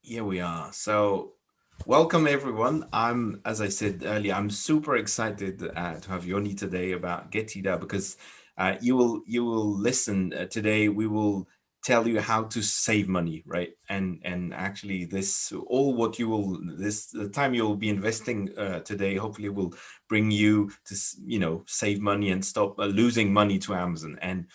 Here we are. So, welcome everyone. As I said earlier, I'm super excited to have Yoni today about Getida because you will listen today. We will tell you how to save money, right? And actually, this all what you will this the time you'll be investing today hopefully will bring you to save money and stop losing money to Amazon. And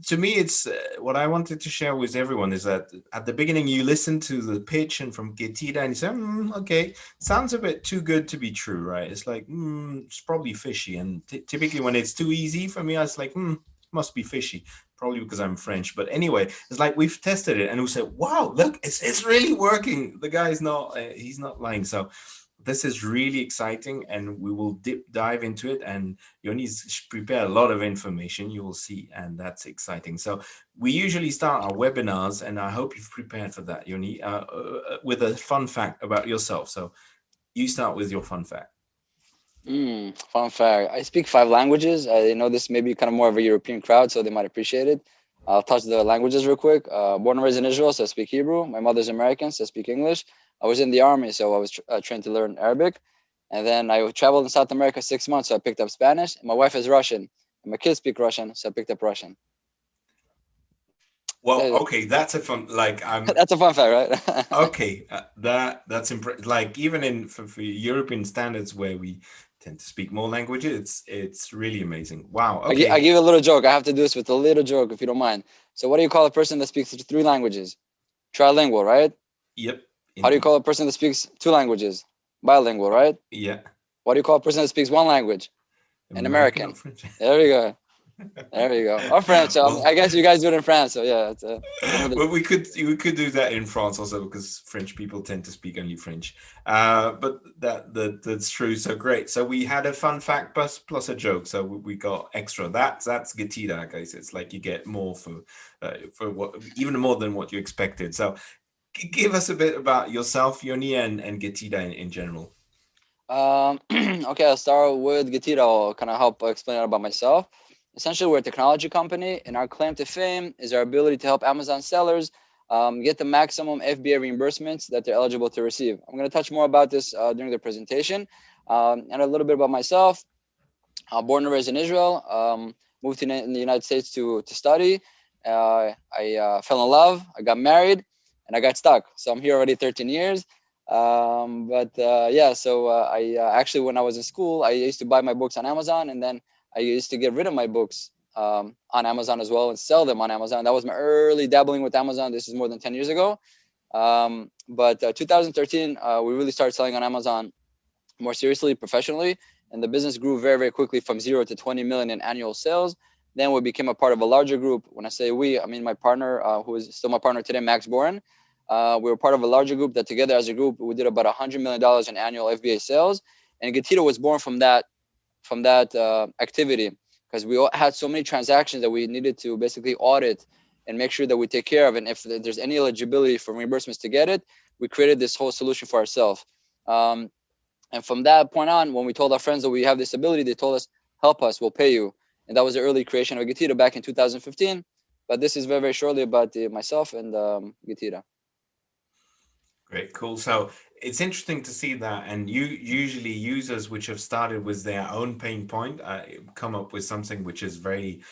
to me, it's what I wanted to share with everyone is that at the beginning you listen to the pitch and from Getida and you say, okay, sounds a bit too good to be true, right? It's like, it's probably fishy. And typically when it's too easy for me, I was like, must be fishy. Probably because I'm French. But anyway, it's like we've tested it and we said, wow, look, it's really working. The guy's not, he's not lying. So this is really exciting and we will dive into it. And Yoni's prepared a lot of information you will see, and that's exciting. So we usually start our webinars, and I hope you've prepared for that, Yoni, with a fun fact about yourself. So you start with your fun fact. Fun fact. I speak 5 languages. I know this may be kind of more of a European crowd, so they might appreciate it. I'll touch the languages real quick. Born and raised in Israel, so I speak Hebrew. My mother's American, so I speak English. I was in the army, so I was trained to learn Arabic. And then I traveled in South America 6 months, so I picked up Spanish. And my wife is Russian, and my kids speak Russian, so I picked up Russian. Well, okay, that's a fun. Like I'm That's a fun fact, right? okay. That's impressive. Like even in for European standards where we tend to speak more languages, it's really amazing. Wow. I Okay. give you a little joke. I have to do this with a little joke, if you don't mind. So, what do you call a person that speaks 3 languages? Trilingual, right? Yep. How do you Indeed. call a person that speaks 2 languages? Bilingual, right? Yeah. What do you call a person that speaks one language? An American or American. French? There we go. There we go. Or French. So, Well, I guess you guys do it in France. So yeah, it's one of the. well, we could do that in France also because French people tend to speak only French. But that's true. So great. So we had a fun fact plus a joke. So we got extra. That's Getida, guys. It's like you get more for what even more than what you expected. So give us a bit about yourself, Yoni, and Getida in general. Okay, I'll start with Getira. I'll kind of help explain about myself. Essentially, we're a technology company, and our claim to fame is our ability to help Amazon sellers get the maximum FBA reimbursements that they're eligible to receive. I'm going to touch more about this during the presentation, and a little bit about myself. Born and raised in Israel, moved in the United States to study. I fell in love, I got married, and I got stuck. So I'm here already 13 years. But yeah, so actually, when I was in school, I used to buy my books on Amazon, and then I used to get rid of my books on Amazon as well and sell them on Amazon. That was my early dabbling with Amazon. This is more than 10 years ago. But 2013, we really started selling on Amazon more seriously, professionally, and the business grew very, very quickly from 0 to 20 million in annual sales. Then we became a part of a larger group. When I say we, I mean my partner, who is still my partner today, Max Boren. We were part of a larger group that together as a group we did about $100 million in annual FBA sales, and Getito was born from that activity because we all had so many transactions that we needed to basically audit and make sure that we take care of. And if there's any eligibility for reimbursements to get it, we created this whole solution for ourselves. Um, and from that point on, when we told our friends that we have this ability, they told us, help us, we'll pay you. And that was the early creation of Getira back in 2015. But this is very, very shortly about myself and Getira. Great, cool. So it's interesting to see that, and you usually users which have started with their own pain point come up with something which is very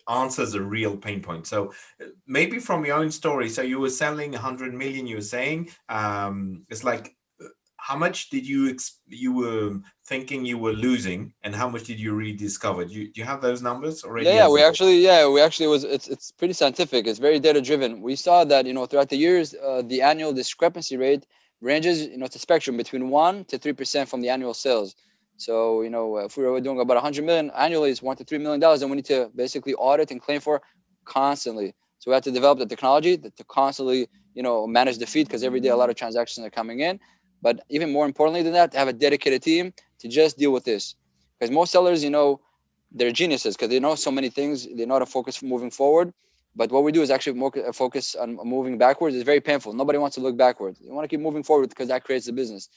answers a real pain point. So maybe from your own story. So you were selling 100 million. You were saying it's like how much did you were thinking you were losing, and how much did you rediscover? Do you have those numbers Yeah, already yeah, as we a actually, yeah, we actually was. It's pretty scientific. It's very data driven. We saw that throughout the years, the annual discrepancy rate ranges. It's a spectrum between 1 to 3% from the annual sales. So if we were doing about 100 million annually, it's $1 to $3 million, and we need to basically audit and claim for constantly. So we have to develop the technology to constantly manage the feed because every day a lot of transactions are coming in. But even more importantly than that, to have a dedicated team to just deal with this, because most sellers, they're geniuses because they know so many things. They know how to focus moving forward. But what we do is actually more focus on moving backwards. It's very painful. Nobody wants to look backwards. You want to keep moving forward because that creates the business.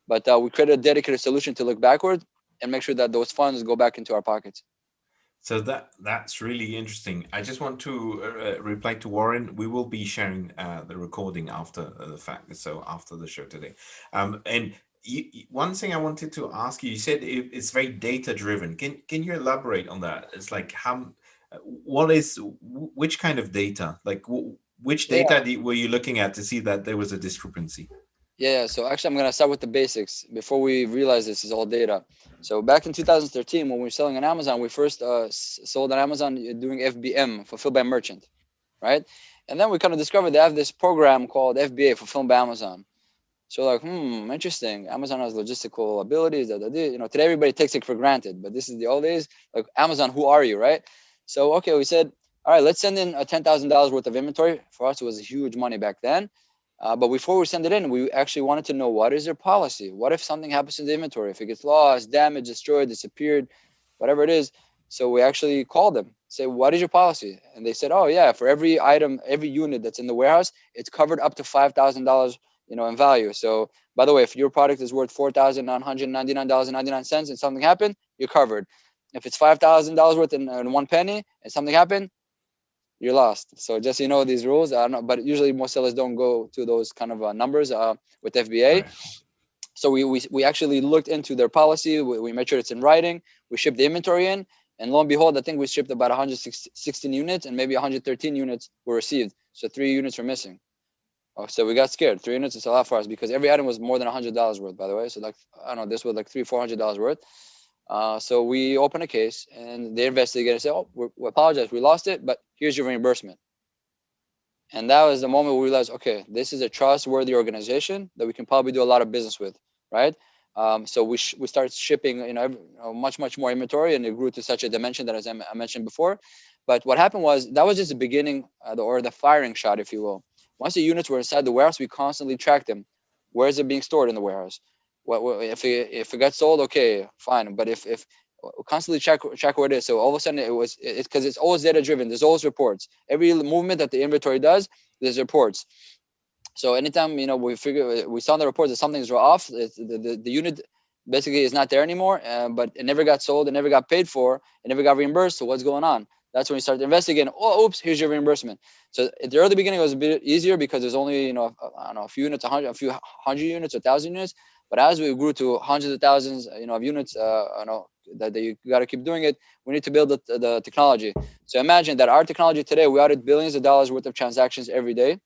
But we created a dedicated solution to look backward and make sure that those funds go back into our pockets. So that's really interesting. I just want to reply to Warren. We will be sharing the recording after the fact, so after the show today. And one thing I wanted to ask you, you said it's very data driven. Can you elaborate on that? It's like what is which kind of data? Like which Yeah. data were you looking at to see that there was a discrepancy? Yeah, so actually, I'm gonna start with the basics before we realize this is all data. So back in 2013, when we were selling on Amazon, we first sold on Amazon doing FBM, fulfilled by merchant, right? And then we kind of discovered they have this program called FBA, fulfilled by Amazon. So like, interesting. Amazon has logistical abilities. Da, da, da. Today everybody takes it for granted, but this is the old days. Like Amazon, who are you, right? So okay, we said, all right, let's send in a $10,000 worth of inventory. For us, it was huge money back then. But before we send it in, we actually wanted to know what is their policy. What if something happens to the inventory? If it gets lost, damaged, destroyed, disappeared, whatever it is. So we actually called them, say, what is your policy? And they said, oh yeah, for every item, every unit that's in the warehouse, it's covered up to $5,000 in value. So by the way, if your product is worth $4,999.99 and something happened, you're covered. If it's $5,000 worth in one penny and something happened, you're lost. So just these rules. I don't know, but usually most sellers don't go to those kind of numbers with FBA. Right. So we actually looked into their policy. We made sure it's in writing. We shipped the inventory in, and lo and behold, I think we shipped about 116 units, and maybe 113 units were received. So 3 units were missing. Oh, so we got scared. 3 units is a lot for us because every item was more than $100 worth, by the way. So like I don't know, this was like $300-$400 worth. So we opened a case and they investigated and said, "Oh, we apologize, we lost it, but here's your reimbursement." And that was the moment we realized, okay, this is a trustworthy organization that we can probably do a lot of business with, right? So we started shipping, much more inventory, and it grew to such a dimension that, as I mentioned before. But what happened was that was just the beginning, or the firing shot, if you will. Once the units were inside the warehouse, we constantly tracked them. Where is it being stored in the warehouse? If it got sold, okay, fine. But if constantly check where it is. So all of a sudden it's because it's always data driven. There's always reports. Every movement that the inventory does, there's reports. So anytime we saw in the report that something's off, the unit basically is not there anymore. But it never got sold, it never got paid for, it never got reimbursed. So what's going on? That's when we started investigating. Oh, oops, here's your reimbursement. So at the early beginning, it was a bit easier because there's only I don't know, a few units, a few hundred units, 1,000 units. But as we grew to hundreds of thousands, of units, that you got to keep doing it. We need to build the technology. So imagine that our technology today, we audit billions of dollars worth of transactions every day,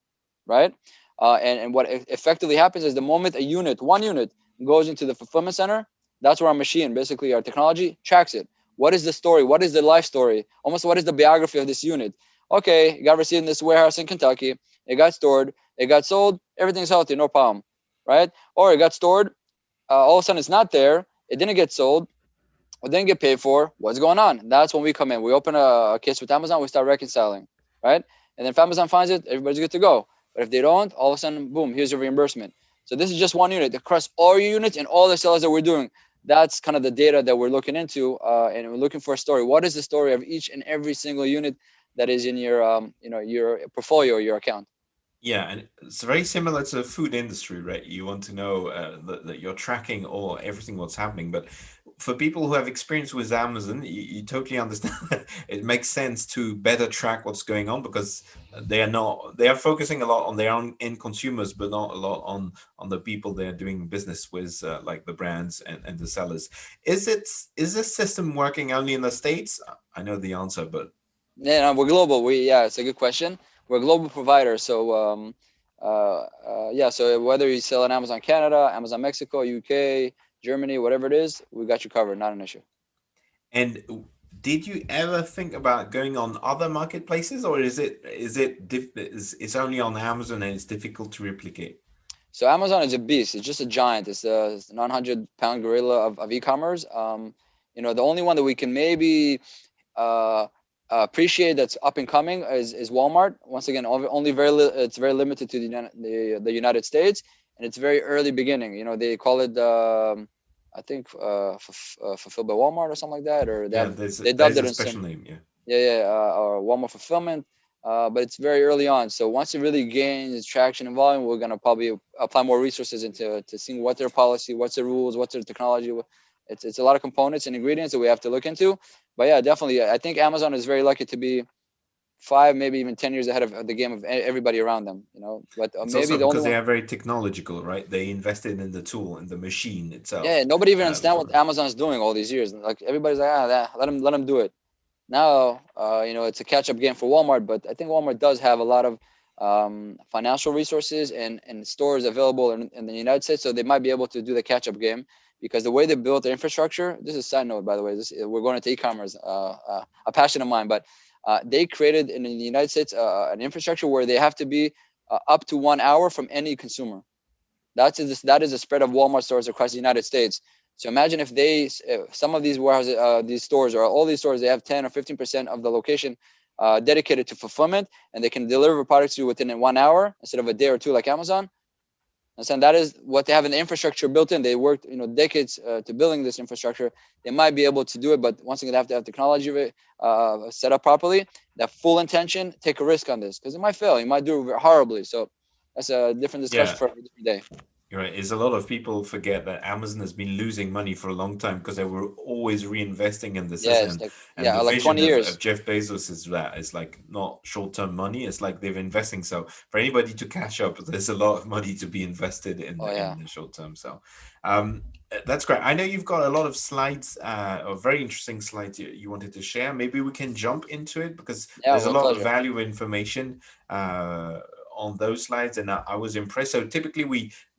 right? And what effectively happens is the moment one unit goes into the fulfillment center, that's where our machine, basically our technology, tracks it. What is the story? What is the life story? Almost what is the biography of this unit? Okay, it got received in this warehouse in Kentucky. It got stored. It got sold. Everything's healthy, no problem, right? Or it got stored. All of a sudden, it's not there. It didn't get sold. It didn't get paid for. What's going on? That's when we come in. We open a case with Amazon. We start reconciling, right? And then if Amazon finds it, everybody's good to go. But if they don't, all of a sudden, boom, here's your reimbursement. So this is just one unit across all your units and all the sales that we're doing. That's kind of the data that we're looking into, and we're looking for a story. What is the story of each and every single unit that is in your portfolio or your account? Yeah, and it's very similar to the food industry, right? You want to know that you're tracking all everything what's happening. But for people who have experience with Amazon, you totally understand. It makes sense to better track what's going on because they are focusing a lot on their own end consumers, but not a lot on the people they're doing business with, like the brands and the sellers. Is this system working only in the States? I know the answer, but Yeah, no, we're global. Yeah, it's a good question. We're a global provider, so yeah. So whether you sell on Amazon Canada, Amazon Mexico, UK, Germany, whatever it is, we got you covered. Not an issue. And did you ever think about going on other marketplaces, or it's only on Amazon and it's difficult to replicate? So Amazon is a beast. It's just a giant. It's the 900-pound gorilla of e-commerce. The only one that we can maybe uh, appreciate that's up and coming is Walmart. Once again, only it's very limited to the United States, and it's very early beginning. They call it I think fulfilled by Walmart or something like that, or Yeah, they dubbed there's it a in special some, name. Yeah. yeah, or Walmart fulfillment. But it's very early on. So once it really gains traction and volume, we're gonna probably apply more resources into seeing what their policy, what's their rules, what's their technology, It's a lot of components and ingredients that we have to look into. But yeah, definitely, I think Amazon is very lucky to be 5, maybe even 10 years ahead of the game of everybody around them. But It's maybe also the only because they one. are very technological, right? They invested in the tool and the machine Yeah, itself. nobody even understand what Before. Amazon's doing all these years. Like everybody's like, let them do it. Now, it's a catch up game for Walmart, but I think Walmart does have a lot of financial resources and stores available in the United States, so they might be able to do the catch up game because the way they built their infrastructure. This is a side note, by the way. We're going into e-commerce, a passion of mine, but they created in the United States an infrastructure where they have to be up to 1 hour from any consumer. That is a spread of Walmart stores across the United States. So imagine if some of these warehouses, these stores, or all these stores, they have 10 or 15% of the location dedicated to fulfillment, and they can deliver products to you within 1 hour instead of a day or two like Amazon. And so that is what they have in the infrastructure built in. They worked, decades to building this infrastructure. They might be able to do it, but once again, they have to have technology set up properly. That full intention, take a risk on this because it might fail. You might do it horribly. So that's a different discussion Yeah, for a different day. you're right. Is a lot of people forget that Amazon has been losing money for a long time because they were always reinvesting in the Yeah, it's system. like, And yeah, the like vision 20 of years. Jeff Bezos is that it's like not short-term money. It's like they're investing. So for anybody to catch up, there's a lot of money to be invested Oh in yeah, the short term. So that's great. I know you've got a lot of slides, or very interesting slides you wanted to share. Maybe we can jump into it because yeah, there's a with lot of pleasure. value information uh, on those slides, and I was impressed. So typically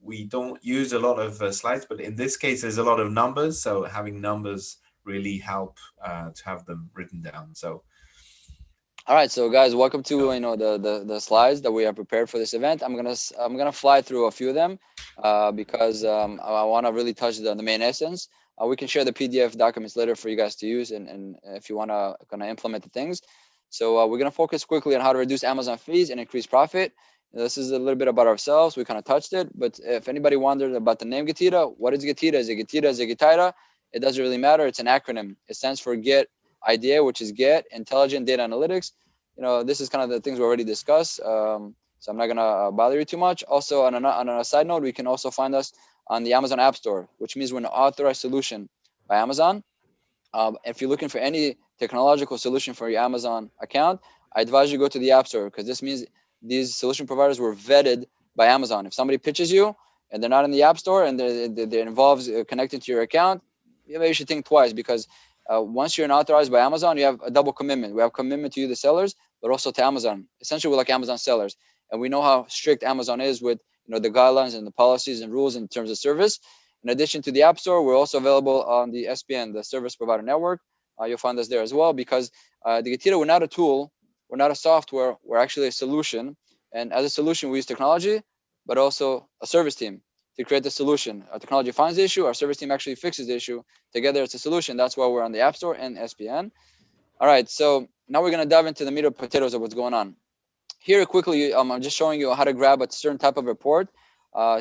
we don't use a lot of slides, but in this case, there's a lot of numbers. So having numbers really help to have them written down. So All right, so guys, welcome to go. the slides that we have prepared for this event. I'm gonna fly through a few of them because I want to really touch the main essence. We can share the PDF documents later for you guys to use, and if you want to kind of implement the things. So we're gonna focus quickly on how to reduce Amazon fees and increase profit. This is a little bit about ourselves. We kind of touched it, but if anybody wondered about the name Getira, what is Getira? Is it Getira? Is it Getaira? It doesn't really matter. It's an acronym. It stands for Get Idea, which is Get Intelligent Data Analytics. This is kind of the things we already discussed. So I'm not gonna bother you too much. Also, on a side note, we can also find us on the Amazon App Store, which means we're an authorized solution by Amazon. If you're looking for any technological solution for your Amazon account, I advise you go to the App Store because this means these solution providers were vetted by Amazon. If somebody pitches you and they're not in the App Store and they're involved connecting to your account, maybe you should think twice because once you're authorized by Amazon, you have a double commitment. We have commitment to you, the sellers, but also to Amazon. Essentially, we're like Amazon sellers, and we know how strict Amazon is with the guidelines and the policies and rules in terms of service. In addition to the App Store, we're also available on the SPN, the Service Provider Network. You'll find us there as well because the Getira, we're not a tool, we're not a software, we're actually a solution. And as a solution, we use technology, but also a service team to create the solution. Our technology finds the issue, our service team actually fixes the issue. Together, it's a solution. That's why we're on the App Store and SPN. All right, so now we're going to dive into the meat and potatoes of what's going on. Here, quickly, I'm just showing you how to grab a certain type of report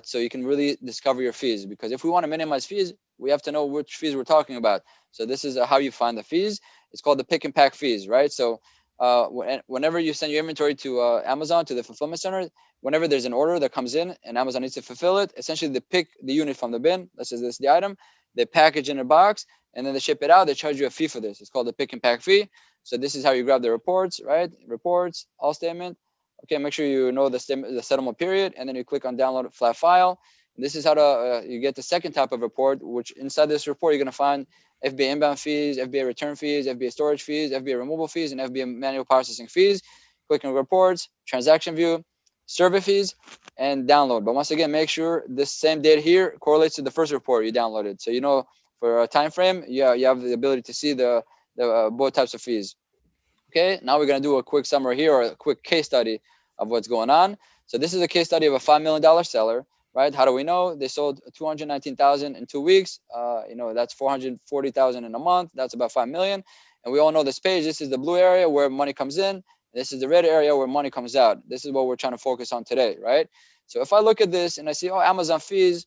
so you can really discover your fees. Because if we want to minimize fees, we have to know which fees we're talking about. So this is how you find the fees. It's called the pick and pack fees, right? So whenever you send your inventory to Amazon, to the fulfillment center, whenever there's an order that comes in and Amazon needs to fulfill it, essentially they pick the unit from the bin. Let's say this is the item. They package in a box and then they ship it out. They charge you a fee for this. It's called the pick and pack fee. So this is how you grab the reports, right? Reports, all statement. Okay, make sure you know the settlement period, and then you click on download flat file. And this is how to you get the second type of report, which inside this report you're going to find FBA inbound fees, FBA return fees, FBA storage fees, FBA removal fees, and FBA manual processing fees. Click on reports, transaction view, survey fees, and download. But once again, make sure this same data here correlates to the first report you downloaded. So for a time frame, you have the ability to see the both types of fees. Okay, now we're going to do a quick summary here or a quick case study of what's going on. So this is a case study of a $5 million seller, right? How do we know? They sold 219,000 in 2 weeks. That's 440,000 in a month. That's about 5 million. And we all know this page. This is the blue area where money comes in. This is the red area where money comes out. This is what we're trying to focus on today, right? So if I look at this and I see, Amazon fees,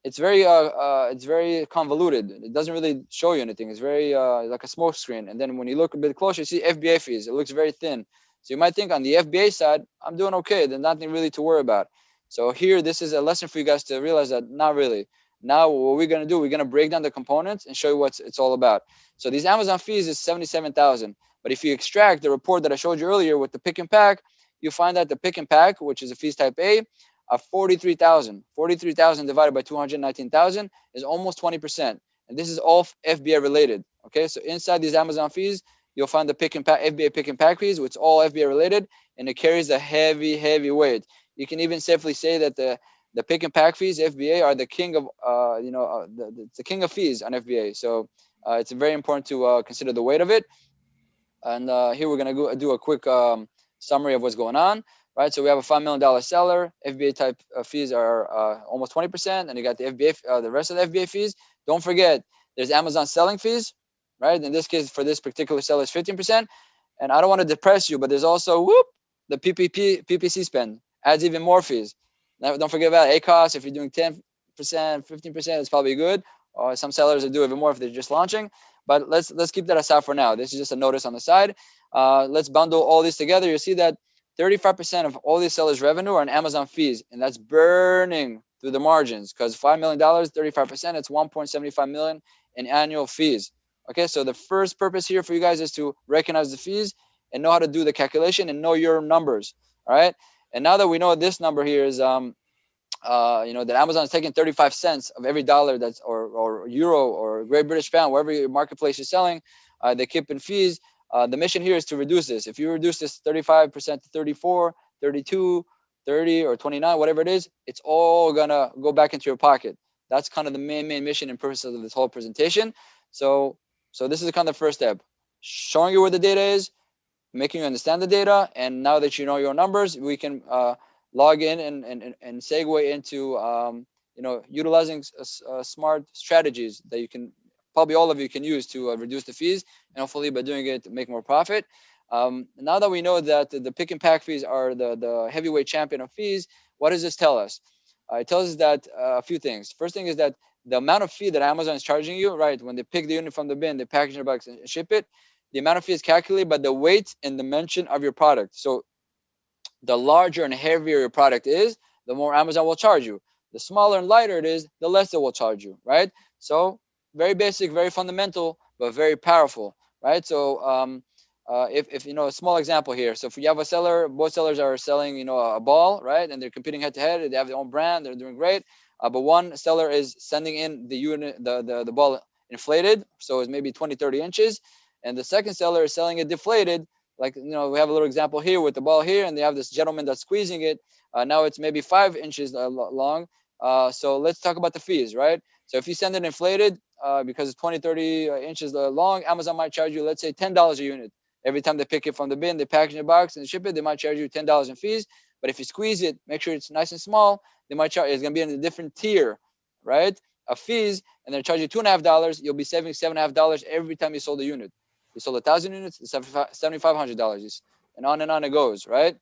it's very convoluted. It doesn't really show you anything. It's very like a smoke screen. And then when you look a bit closer, you see FBA fees. It looks very thin. So you might think on the FBA side, I'm doing okay. There's nothing really to worry about. So here, this is a lesson for you guys to realize that not really. Now what we're gonna do, we're gonna break down the components and show you what it's all about. So these Amazon fees is 77,000. But if you extract the report that I showed you earlier with the pick and pack, you find that the pick and pack, which is a fees type A, of 43,000. 43,000 divided by 219,000 is almost 20%. And this is all FBA related. Okay, so inside these Amazon fees, you'll find the pick and pack FBA pick and pack fees, which is all FBA related, and it carries a heavy weight. You can even safely say that the pick and pack fees, FBA, are the king of the king of fees on FBA. So it's very important to consider the weight of it. And here we're gonna do a quick summary of what's going on. Right, so we have a $5 million seller. FBA type fees are almost 20%, and you got the FBA, the rest of the FBA fees. Don't forget, there's Amazon selling fees, right? In this case, for this particular seller, is 15%. And I don't want to depress you, but there's also the PPC spend adds even more fees. Now, don't forget about ACOS. If you're doing 10%, 15%, it's probably good. Or some sellers will do even more if they're just launching. But let's keep that aside for now. This is just a notice on the side. Let's bundle all these together. You see that 35% of all these sellers' revenue are in Amazon fees, and that's burning through the margins because $5 million, 35%, it's 1.75 million in annual fees. Okay, so the first purpose here for you guys is to recognize the fees and know how to do the calculation and know your numbers. All right, and now that we know this number here is that Amazon is taking 35 cents of every dollar that's or euro or Great British pound, wherever your marketplace is selling, they keep in fees. The mission here is to reduce this. If you reduce this 35% to 34, 32, 30, or 29, whatever it is, it's all gonna go back into your pocket. That's kind of the main mission and purpose of this whole presentation. So this is kind of the first step, showing you where the data is, making you understand the data, and now that you know your numbers, we can log in and segue into utilizing smart strategies that you can probably all of you can use to reduce the fees, and hopefully by doing it make more profit. Now that we know that the pick and pack fees are the heavyweight champion of fees, what does this tell us? It tells us that a few things. First thing is that the amount of fee that Amazon is charging you, right, when they pick the unit from the bin, they package your box and ship it, the amount of fee is calculated by the weight and dimension of your product. So the larger and heavier your product is, the more Amazon will charge you. The smaller and lighter it is, the less it will charge you, right? So very basic, very fundamental, but very powerful, right? So if a small example here. So if you have a seller, both sellers are selling, a ball, right? And they're competing head to head. They have their own brand. They're doing great. But one seller is sending in the unit, the ball inflated, so it's maybe 20, 30 inches. And the second seller is selling it deflated, like we have a little example here with the ball here, and they have this gentleman that's squeezing it. Now it's maybe 5 inches long. So let's talk about the fees, right? So if you send it inflated because it's 20, 30 inches long, Amazon might charge you, let's say, $10 a unit. Every time they pick it from the bin, they package the box and ship it, they might charge you $10 in fees. But if you squeeze it, make sure it's nice and small, they might charge, it's going to be in a different tier, right, of fees, and they'll charge you $2.50. You'll be saving $7.50 every time you sold a unit. You sold 1,000 units, it's $7,500, and on it goes, right?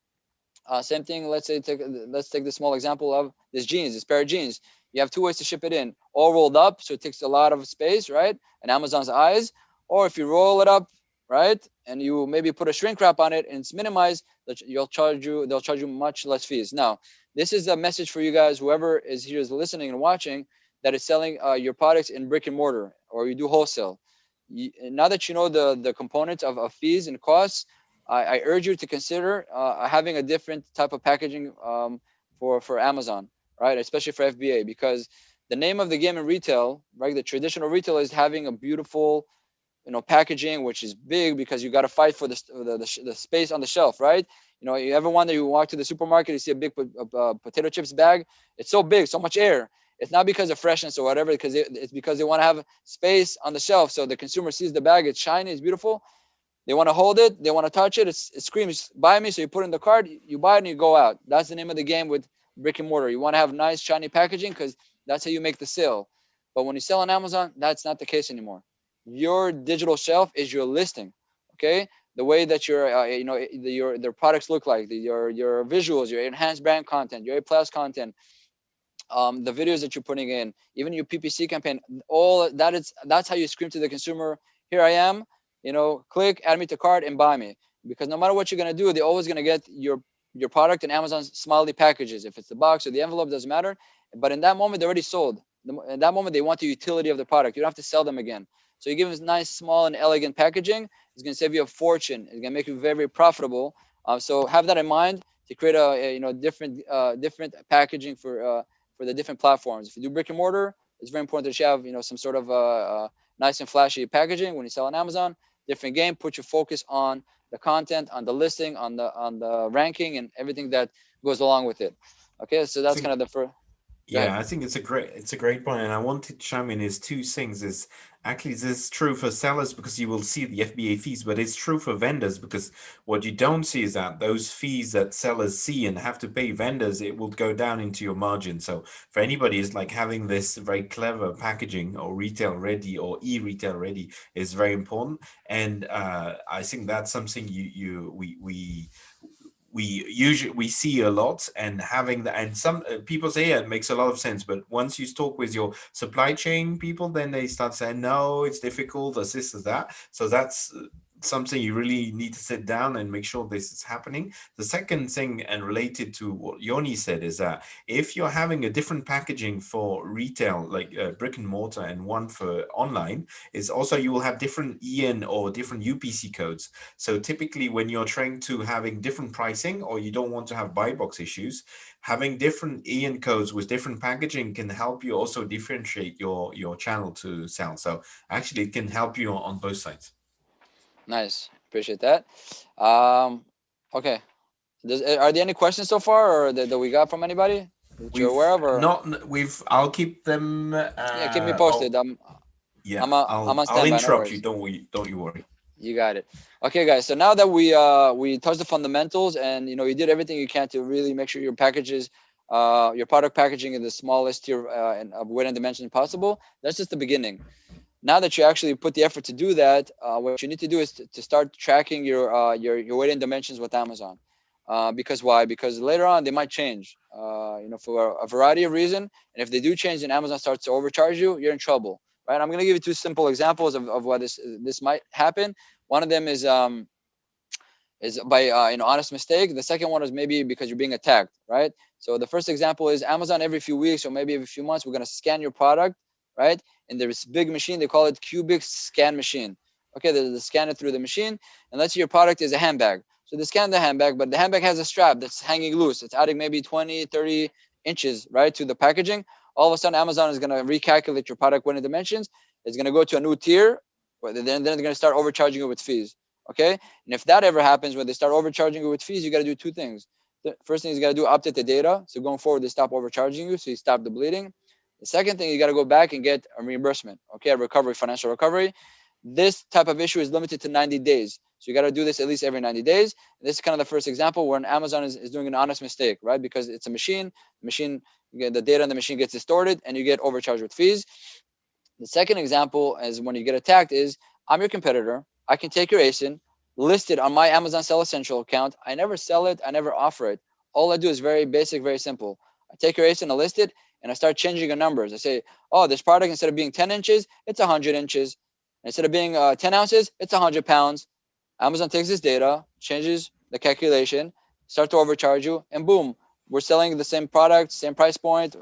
Same thing. Let's take the small example of this pair of jeans. You have two ways to ship it in: all rolled up, so it takes a lot of space, right? And Amazon's eyes. Or if you roll it up, right, and you maybe put a shrink wrap on it and it's minimized, they'll charge you much less fees. Now, this is a message for you guys, whoever is here is listening and watching, that is selling your products in brick and mortar, or you do wholesale. Now that you know the components of fees and costs, I urge you to consider having a different type of packaging for Amazon, right? Especially for FBA, because the name of the game in retail, right? The traditional retail is having a beautiful, packaging, which is big because you got to fight for the space on the shelf, right? You ever wonder, you walk to the supermarket, you see a big potato chips bag. It's so big, so much air. It's not because of freshness or whatever, because it's because they want to have space on the shelf, so the consumer sees the bag, it's shiny, it's beautiful. They want to hold it, they want to touch it. It screams, "Buy me!" So you put it in the cart, you buy it, and you go out. That's the name of the game with brick and mortar. You want to have nice, shiny packaging because that's how you make the sale. But when you sell on Amazon, that's not the case anymore. Your digital shelf is your listing. Okay, the way that your their products look like, your visuals, your enhanced brand content, your A+ content, the videos that you're putting in, even your PPC campaign, all that's how you scream to the consumer, "Here I am, click, add me to cart, and buy me." Because no matter what you're gonna do, they're always gonna get your product in Amazon's smiley packages. If it's the box or the envelope, doesn't matter. But in that moment, they're already sold. at that moment they want the utility of the product. You don't have to sell them again. So you give them nice, small, and elegant packaging. It's going to save you a fortune. It's going to make you very, very profitable. So have that in mind to create different packaging for the different platforms. If you do brick and mortar, it's very important that you have some sort of nice and flashy packaging when you sell on Amazon. Different game. Put your focus on the content, on the listing, on the ranking, and everything that goes along with it. Okay, so I that's kind think of the first. Go ahead. Yeah, I think it's a great point, and I wanted to chime in is two things. Is actually this is true for sellers because you will see the FBA fees, but it's true for vendors because what you don't see is that those fees that sellers see and have to pay vendors, it will go down into your margin. So for anybody, it's like having this very clever packaging or retail ready or e-retail ready is very important, and I think that's something we see a lot, and having that, and some people say, yeah, it makes a lot of sense, but once you talk with your supply chain people, then they start saying no, it's difficult, this is that. So that's something you really need to sit down and make sure this is happening. The second thing, and related to what Yoni said, is that if you're having a different packaging for retail, like brick and mortar, and one for online, is also you will have different EN or different UPC codes. So typically when you're trying to having different pricing, or you don't want to have buy box issues, having different EN codes with different packaging can help you also differentiate your channel to sell. So actually it can help you on both sides. Nice. Appreciate that. Um, okay. Are there any questions so far, or that we got from anybody that you're aware We've of, or not we've I'll keep them yeah, keep me posted. yeah, I'm on I'll standby. No interrupt you, worries. don't you worry. You got it. Okay, guys. So now that we touched the fundamentals, and you did everything you can to really make sure your packages, your product packaging in the smallest tier and of weight and dimension possible. That's just the beginning. Now that you actually put the effort to do that, what you need to do is to start tracking your weight and dimensions with Amazon. Because why? Because later on they might change. For a variety of reasons. And if they do change, and Amazon starts to overcharge you, you're in trouble, right? I'm going to give you two simple examples of why this might happen. One of them is by honest mistake. The second one is maybe because you're being attacked, right? So the first example is Amazon every few weeks or maybe every few months we're going to scan your product, right? And there's this big machine, they call it cubic scan machine. Okay, they scan it through the machine, and let's say your product is a handbag. So they scan the handbag, but the handbag has a strap that's hanging loose. It's adding maybe 20, 30 inches, right, to the packaging. All of a sudden Amazon is going to recalculate your product weight and dimensions. It's going to go to a new tier, but then they're going to start overcharging you with fees. Okay, and if that ever happens, when they start overcharging you with fees, you got to do two things. The first thing is you got to do update the data. So going forward, they stop overcharging you, so you stop the bleeding. The second thing, you got to go back and get a reimbursement. Okay, a recovery, financial recovery. This type of issue is limited to 90 days. So you got to do this at least every 90 days. And this is kind of the first example where an Amazon is doing an honest mistake, right? Because it's a machine. The machine, the data in the machine gets distorted, and you get overcharged with fees. The second example is when you get attacked is I'm your competitor. I can take your ASIN, list it on my Amazon Sell Essential account. I never sell it. I never offer it. All I do is very basic, very simple. I take your ASIN, I list it, and I start changing the numbers. I say, oh, this product, instead of being 10 inches, it's 100 inches. Instead of being 10 ounces, it's 100 pounds. Amazon takes this data, changes the calculation, start to overcharge you, and boom, we're selling the same product, same price point,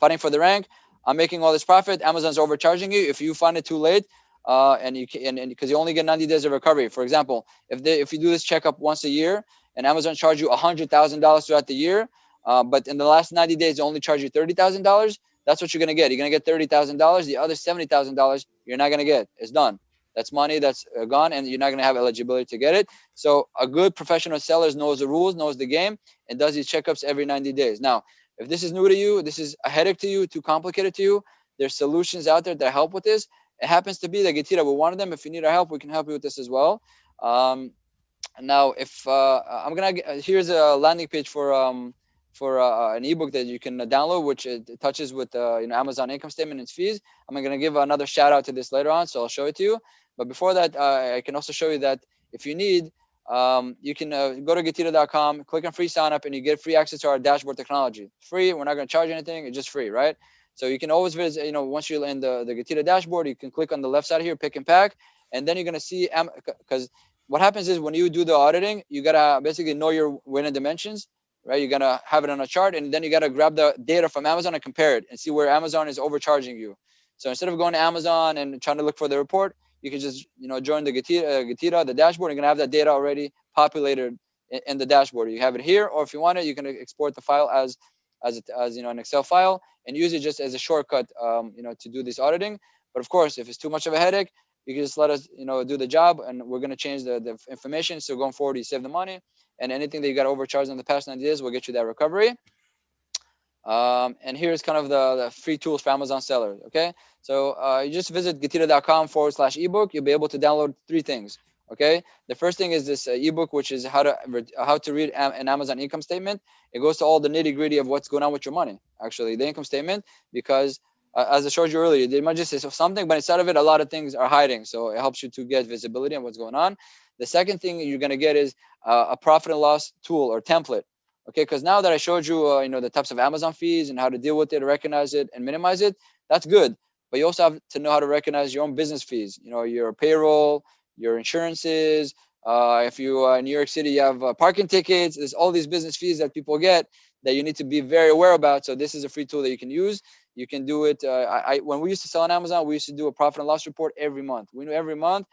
fighting for the rank. I'm making all this profit. Amazon's overcharging you. If you find it too late, and you can, and because you only get 90 days of recovery. For example, if you do this checkup once a year, and Amazon charge you $100,000 throughout the year, but in the last 90 days they only charge you $30,000. That's what you're gonna get. You're gonna get $30,000. The other $70,000 you're not gonna get. It's done. That's money that's gone, and you're not gonna have eligibility to get it. So a good professional seller knows the rules, knows the game, and does these checkups every 90 days. Now, if this is new to you, this is a headache to you, too complicated to you, there's solutions out there that help with this. It happens to be that Getira, we're one of them. If you need our help, we can help you with this as well. Now, if I'm gonna here's a landing page for an ebook that you can download, which it touches with Amazon income statement and its fees. I'm gonna give another shout out to this later on, so I'll show it to you. But before that, I can also show you that if you need, you can go to getira.com, click on free sign up, and you get free access to our dashboard technology. Free. We're not gonna charge you anything. It's just free, right? So you can always visit. Once you're in the Getira dashboard, you can click on the left side here, pick and pack, and then you're gonna see because what happens is when you do the auditing, you gotta basically know your weight and dimensions. right? You're gonna have it on a chart, and then you gotta grab the data from Amazon and compare it and see where Amazon is overcharging you. So instead of going to Amazon and trying to look for the report, you can just join the Getira, the dashboard. You're gonna have that data already populated in the dashboard. You have it here, or if you want it, you can export the file as an Excel file and use it just as a shortcut, to do this auditing. But of course, if it's too much of a headache, you can just let us, do the job, and we're going to change the information. So going forward, you save the money, and anything that you got overcharged in the past 90 days, we'll get you that recovery. And here's kind of the free tools for Amazon sellers. Okay, so you just visit getira.com/ebook. You'll be able to download 3 things. Okay, the first thing is this ebook, which is how to read an Amazon income statement. It goes to all the nitty gritty of what's going on with your money. Actually, the income statement, because as I showed you earlier, they might just say something, but inside of it, a lot of things are hiding. So it helps you to get visibility on what's going on. The second thing you're going to get is a profit and loss tool or template. Okay, because now that I showed you, the types of Amazon fees and how to deal with it, recognize it, and minimize it, that's good. But you also have to know how to recognize your own business fees. Your payroll, your insurances. If you in New York City, you have parking tickets. There's all these business fees that people get that you need to be very aware about. So this is a free tool that you can use. You can do it. When we used to sell on Amazon, we used to do a profit and loss report every month. We knew every month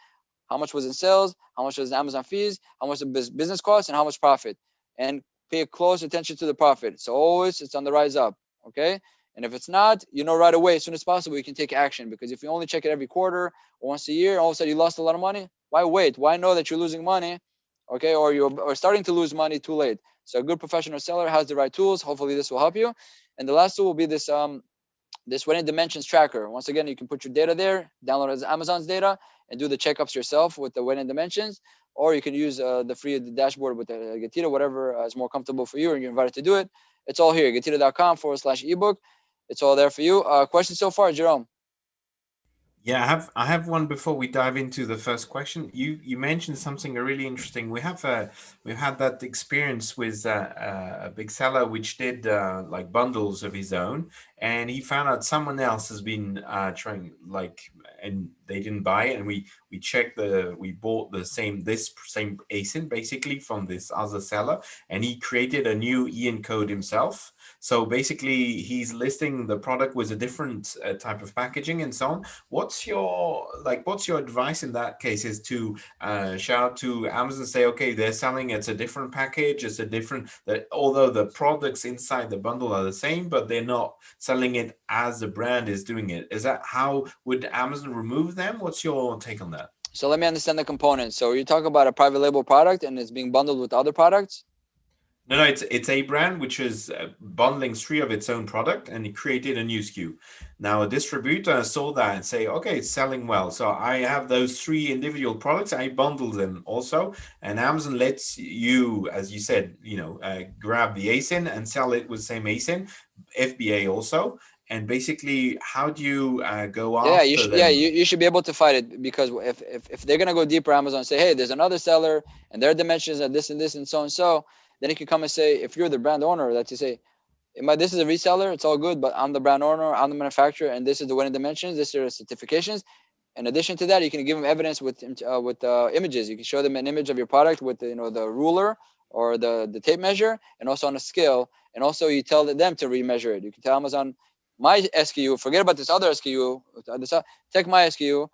how much was in sales, how much was in Amazon fees, how much the business costs, and how much profit. And pay close attention to the profit. So always it's on the rise up. Okay. And if it's not, right away, as soon as possible, you can take action. Because if you only check it every quarter or once a year, all of a sudden you lost a lot of money. Why wait? Why know that you're losing money? Okay. Or you're starting to lose money too late. So a good professional seller has the right tools. Hopefully this will help you. And the last tool will be this wedding dimensions tracker. Once again, you can put your data there, download it as Amazon's data, and do the checkups yourself with the wedding dimensions. Or you can use the free dashboard with the Getira, whatever is more comfortable for you, and you're invited to do it. It's all here, getira.com/ebook. It's all there for you. Questions so far, Jerome? Yeah, I have one before we dive into the first question. You mentioned something really interesting. We've had that experience with a big seller which did like bundles of his own, and he found out someone else has been trying, and they didn't buy it, and we bought this same ASIN basically from this other seller, and he created a new EN code himself. So basically, he's listing the product with a different type of packaging and so on. What's your advice in that case? Is to shout to Amazon, say, okay, they're selling it's a different package, it's a different, that although the products inside the bundle are the same, but they're not selling it as the brand is doing it. Is that how would Amazon remove them? What's your take on that? So let me understand the components. So you talk about a private label product and it's being bundled with other products. No, it's a brand which is bundling 3 of its own product, and it created a new SKU. Now a distributor saw that and say, okay, it's selling well, so I have those 3 individual products, I bundle them also, and Amazon lets you, as you said, grab the ASIN and sell it with the same ASIN, FBA also. And basically, how do you go Yeah, after them? you should be able to fight it, because if they're gonna go deeper, Amazon and say, hey, there's another seller and their dimensions are this and this and so, then you can come and say, if you're the brand owner, that you say, this is a reseller, it's all good, but I'm the brand owner, I'm the manufacturer, and this is the winning dimensions, this are the certifications. In addition to that, you can give them evidence with images. You can show them an image of your product with the ruler or the tape measure, and also on a scale. And also you tell them to remeasure it. You can tell Amazon, my SKU, forget about this other SKU, take my SKU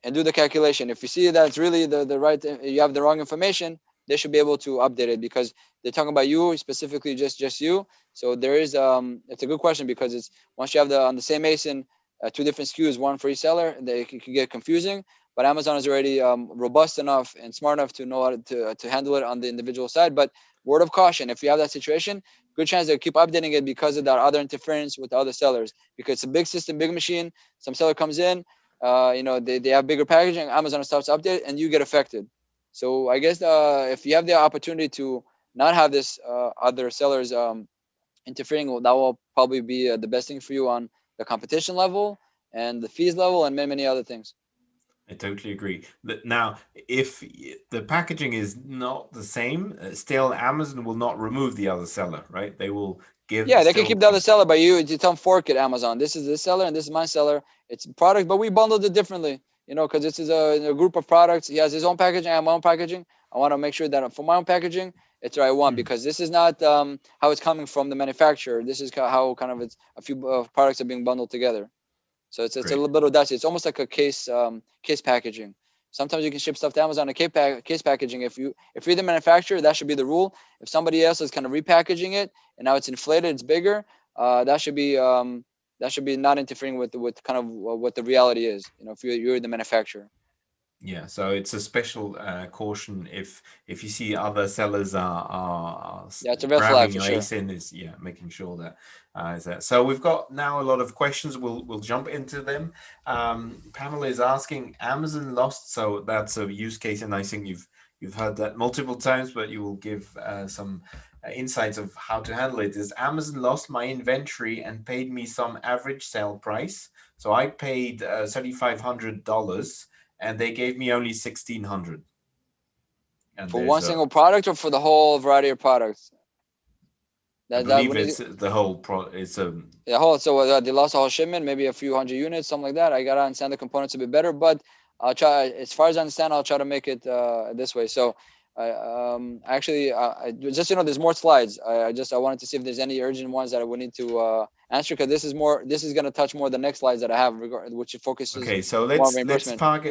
and do the calculation. If you see that it's really the right, you have the wrong information, they should be able to update it, because they're talking about you specifically, just you. So there is it's a good question, because it's once you have on the same ASIN 2 different SKUs, one for each seller, they can get confusing. But Amazon is already robust enough and smart enough to know how to handle it on the individual side. But word of caution, if you have that situation, good chance they'll keep updating it because of that other interference with the other sellers, because it's a big system, big machine. Some seller comes in, they have bigger packaging, Amazon starts to update, and you get affected. So I guess if you have the opportunity to not have this other sellers interfering, that will probably be the best thing for you on the competition level and the fees level and many, many other things. I totally agree. Now, if the packaging is not the same, still Amazon will not remove the other seller, right? They will Yeah, they can still keep the other keep. seller, but you tell them fork it, Amazon. This is this seller and this is my seller. It's a product, but we bundled it differently, because this is a group of products. He has his own packaging, I have my own packaging. I want to make sure that for my own packaging, it's the right one, Hmm. because this is not how it's coming from the manufacturer. This is how kind of it's a few products are being bundled together. So it's a Great. little bit dicey. It's almost like a case packaging. Sometimes you can ship stuff to Amazon in case packaging. If you're the manufacturer, that should be the rule. If somebody else is kind of repackaging it and now it's inflated, it's bigger, that should be not interfering with kind of what the reality is. If you're the manufacturer. Yeah, so it's a special caution if you see other sellers Yeah, it's a red flag grabbing for your sure. ASIN, is yeah, making sure that is that. So we've got now a lot of questions. We'll jump into them. Pamela is asking, Amazon lost. So that's a use case, and I think you've heard that multiple times, but you will give some insights of how to handle it. Is Amazon lost my inventory and paid me some average sale price? So I paid $3,500 and they gave me only 1,600. And For there's one a, single product or for the whole variety of products? I That believe when it's you the whole it's a Yeah, whole so they lost a whole shipment, maybe a few hundred units, something like that. I gotta understand the components a bit better, but I'll try. As far as I understand, I'll try to make it this way. So, actually, just there's more slides. I wanted to see if there's any urgent ones that we need to answer, because this is more. This is gonna touch more the next slides that I have, which focuses okay. So more on let's reimbursement. park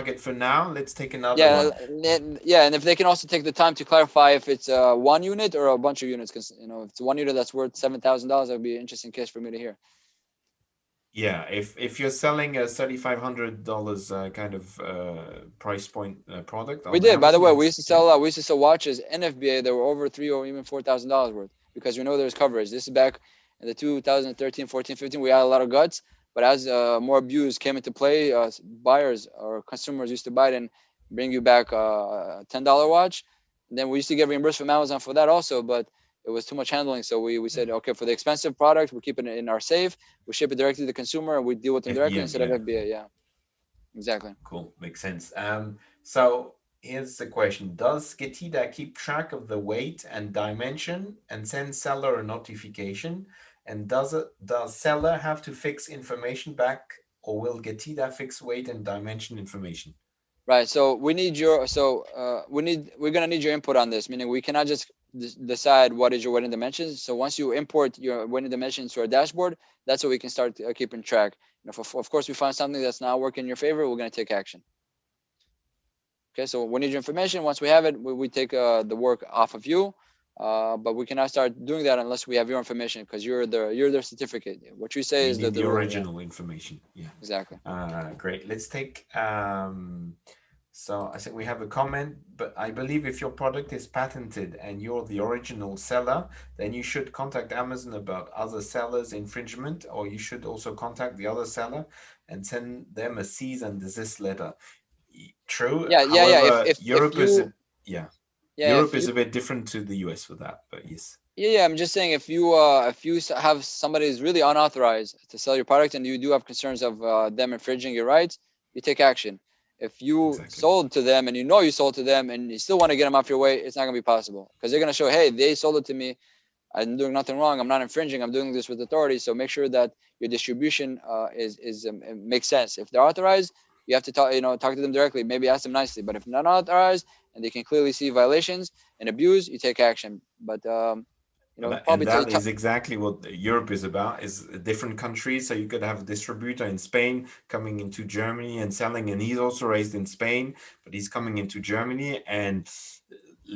it for now. Let's take another Yeah, one. yeah, and if they can also take the time to clarify if it's one unit or a bunch of units, because if it's one unit that's worth $7,000, that would be an interesting case for me to hear. Yeah, if you're selling a $3,500 kind of price point product We on did. By the Amazon, way, that's yeah. we used to sell watches in FBA that were over three or even $4,000 worth, because we know there's coverage. This is back in the 2013, 14, 15. We had a lot of guts, but as more abuse came into play, buyers or consumers used to buy it and bring you back a $10 watch. And then we used to get reimbursed from Amazon for that also, but it was too much handling. So we said, okay, for the expensive product, we keep it in our safe. We ship it directly to the consumer, and we deal with them directly FBM, instead of yeah. FBA. Yeah, exactly. Cool, makes sense. So here's the question: does Getida keep track of the weight and dimension and send seller a notification? And does seller have to fix information back, or will Getida fix weight and dimension information? Right. So we're gonna need your input on this. Meaning we cannot just decide what is your wedding dimensions. So once you import your wedding dimensions to our dashboard, that's what we can start keeping track. If of course we find something that's not working in your favor, we're gonna take action. Okay. So we need your information. Once we have it, we take the work off of you. But we cannot start doing that unless we have your information, because you're the certificate. What you say We is need the the rule. Yeah. original information. Yeah. Exactly. Great. Let's take so I think we have a comment, but I believe if your product is patented and you're the original seller, then you should contact Amazon about other sellers' infringement, or you should also contact the other seller and send them a cease and desist letter. True. Yeah. Yeah. Yeah. However, If you yeah, yeah Europe if you is a bit different to the US for that, but yes, Yeah, yeah, I'm just saying, if you have somebody who's really unauthorized to sell your product and you do have concerns of them infringing your rights, you take action. If you exactly. sold to them and you sold to them and you still want to get them off your way, it's not going to be possible, because they're going to show, hey, they sold it to me. I'm doing nothing wrong. I'm not infringing. I'm doing this with authority. So make sure that your distribution is makes sense. If they're authorized, you have to talk to them directly. Maybe ask them nicely. But if not authorized and they can clearly see violations and abuse, you take action. But And probably that is exactly what Europe is about, is different countries. So you could have a distributor in Spain coming into Germany and selling, and he's also raised in Spain, but he's coming into Germany, and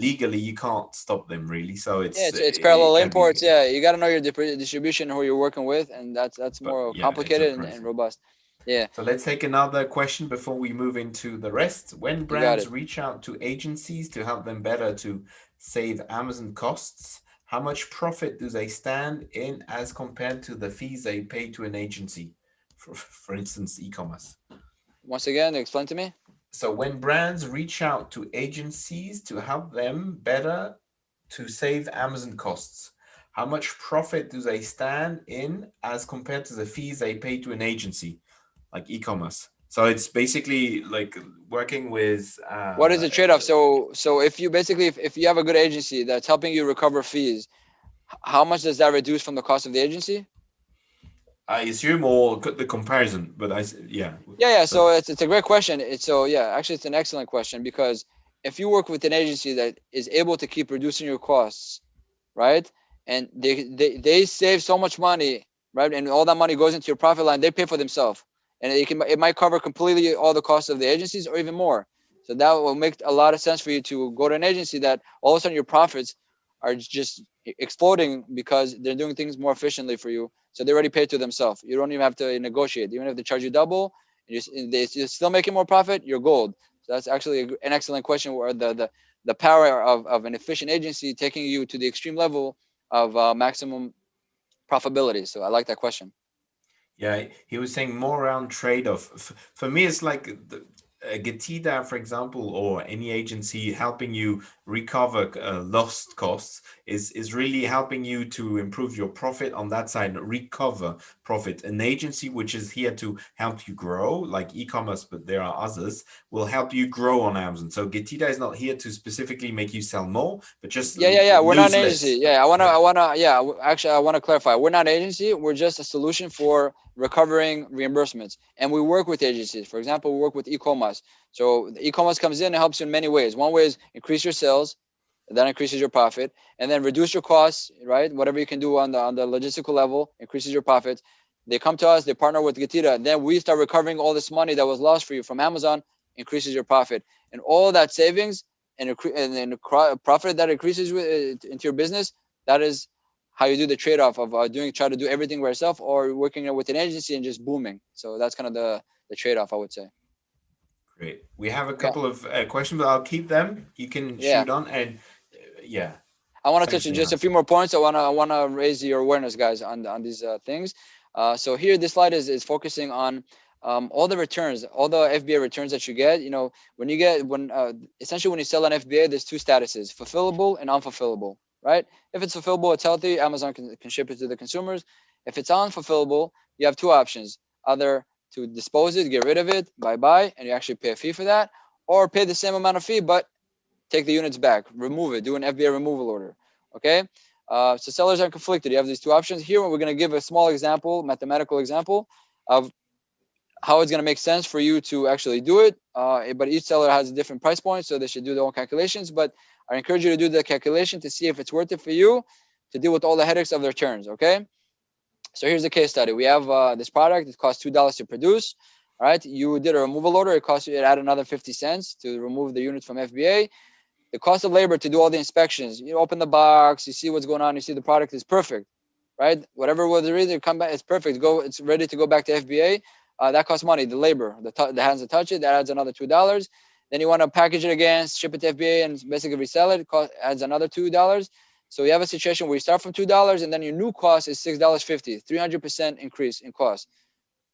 legally you can't stop them really. So yeah, it's it parallel can be, imports. Yeah, you got to know your distribution, who you're working with, and that's but more yeah, it's a complicated and process. robust. Yeah, So let's take another question before we move into the rest. When you got brands it. reach out to agencies to help them better to save Amazon costs, how much profit do they stand in as compared to the fees they pay to an agency? For instance, e-commerce. Once again, explain to me. So when brands reach out to agencies to help them better to save Amazon costs, how much profit do they stand in as compared to the fees they pay to an agency, like e-commerce? So it's basically like working with What is the trade-off? So if you basically if you have a good agency that's helping you recover fees, how much does that reduce from the cost of the agency? I assume, or the comparison, but yeah, Yeah, yeah. but So it's a great question. It's so yeah. Actually, it's an excellent question, because if you work with an agency that is able to keep reducing your costs, right? And they save so much money, right? And all that money goes into your profit line. They pay for themselves, and it might cover completely all the costs of the agencies or even more. So that will make a lot of sense for you to go to an agency that all of a sudden your profits are just exploding because they're doing things more efficiently for you. So they already pay to themselves. You don't even have to negotiate. Even if they charge you double, you're still making more profit. You're gold. So that's actually an excellent question. Where the power of an efficient agency taking you to the extreme level of maximum profitability. So I like that question. Yeah, he was saying more around trade-off. For me, it's like Getida, for example, or any agency helping you recover lost costs is really helping you to improve your profit on that side, recover profit. An agency which is here to help you grow, like e-commerce, but there are others, will help you grow on Amazon. So Getida is not here to specifically make you sell more, but just Yeah. We're not an lose agency. less. Yeah, Yeah. yeah. Actually, I want to clarify. We're not an agency. We're just a solution for recovering reimbursements, and we work with agencies. For example, we work with e-Comas. So the e-Comas comes in and helps you in many ways. One way is increase your sales, that increases your profit, and then reduce your costs. Right, whatever you can do on the logistical level increases your profits. They come to us. They partner with Getira, and then we start recovering all this money that was lost for you from Amazon. Increases your profit, and all that savings and profit that increases into your business. That is how you do the trade-off of try to do everything by yourself or working with an agency and just booming. So that's kind of the trade-off, I would say. Great. We have a Okay. couple of questions, but I'll keep them. You can Yeah. shoot on, and yeah, I want to thanks touch for on your just a answer. few more points. I want to raise your awareness, guys, on these things. So here, this slide is focusing on all the returns, all the FBA returns that you get. You know, when essentially when you sell an FBA, there's two statuses: fulfillable and unfulfillable. Right? If it's fulfillable, it's healthy. Amazon can ship it to the consumers. If it's unfulfillable, you have two options: either to dispose it, get rid of it, bye bye, and you actually pay a fee for that, or pay the same amount of fee but take the units back, remove it, do an FBA removal order. Okay. So sellers are conflicted. You have these two options here. We're going to give a small example, mathematical example of how it's going to make sense for you to actually do it. But each seller has a different price point, so they should do their own calculations. But I encourage you to do the calculation to see if it's worth it for you to deal with all the headaches of the returns. Okay. So here's the case study. We have this product. It costs $2 to produce. All right. You did a removal order. It add another 50 cents to remove the unit from FBA. The cost of labor to do all the inspections. You open the box, you see what's going on, you see the product is perfect, right? Whatever was the reason, come back, it's perfect. It's ready to go back to FBA. That costs money. The labor, the hands to touch it, that adds another $2. Then you want to package it again, ship it to FBA, and basically resell it. Adds another $2. So you have a situation where you start from $2, and then your new cost is $6.50, 300% increase in cost,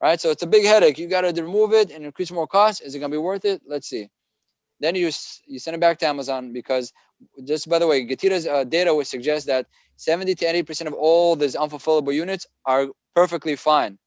right? So it's a big headache. You got to remove it and increase more cost. Is it going to be worth it? Let's see. Then you send it back to Amazon because, just by the way, Getira's data would suggest that 70 to 80% of all these unfulfillable units are perfectly fine.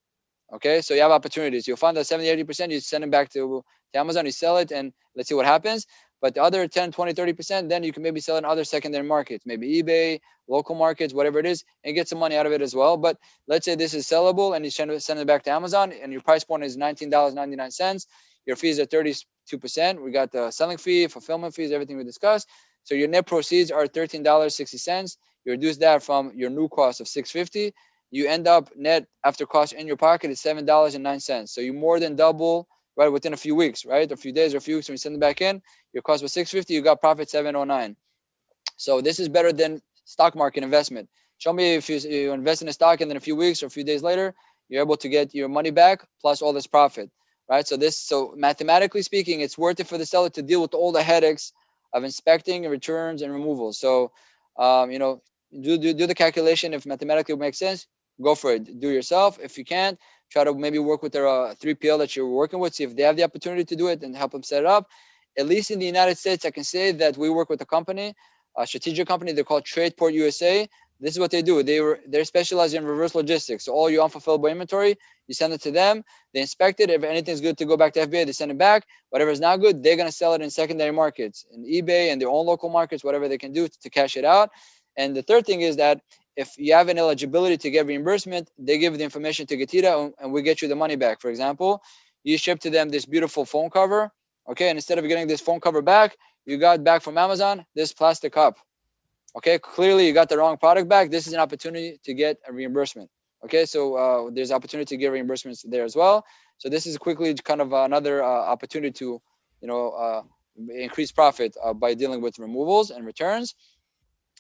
Okay, so you have opportunities. You'll find that 70, 80%, you send it back to Amazon, you sell it, and let's see what happens. But the other 10, 20, 30%, then you can maybe sell in other secondary markets, maybe eBay, local markets, whatever it is, and get some money out of it as well. But let's say this is sellable and you send it back to Amazon and your price point is $19.99. Your fees are 32%. We got the selling fee, fulfillment fees, everything we discussed. So your net proceeds are $13.60. You reduce that from your new cost of $6.50. You end up net after cost in your pocket is $7.09. So you more than double right within a few weeks, right? A few days or a few weeks when you send it back in, your cost was $6.50, you got profit $7.09. So this is better than stock market investment. Show me if you invest in a stock and then a few weeks or a few days later, you're able to get your money back plus all this profit, right? So mathematically speaking, it's worth it for the seller to deal with all the headaches of inspecting returns and removals. So, you know, do the calculation. If mathematically it makes sense, go for it. Do it yourself. If you can't, try to maybe work with their 3PL that you're working with. See if they have the opportunity to do it and help them set it up. At least in the United States, I can say that we work with a company, a strategic company. They're called Tradeport USA. This is what they do. They're specialized in reverse logistics. So all your unfulfillable inventory, you send it to them. They inspect it. If anything's good to go back to FBA, they send it back. Whatever is not good, they're gonna sell it in secondary markets, in eBay and their own local markets, whatever they can do to cash it out. And the third thing is that if you have an eligibility to get reimbursement, they give the information to Getira and we get you the money back. For example, you ship to them this beautiful phone cover, okay, and instead of getting this phone cover back, you got back from Amazon this plastic cup. Okay, clearly you got the wrong product back. This is an opportunity to get a reimbursement. Okay, so there's opportunity to get reimbursements there as well. So this is quickly kind of another opportunity to, you know, increase profit by dealing with removals and returns.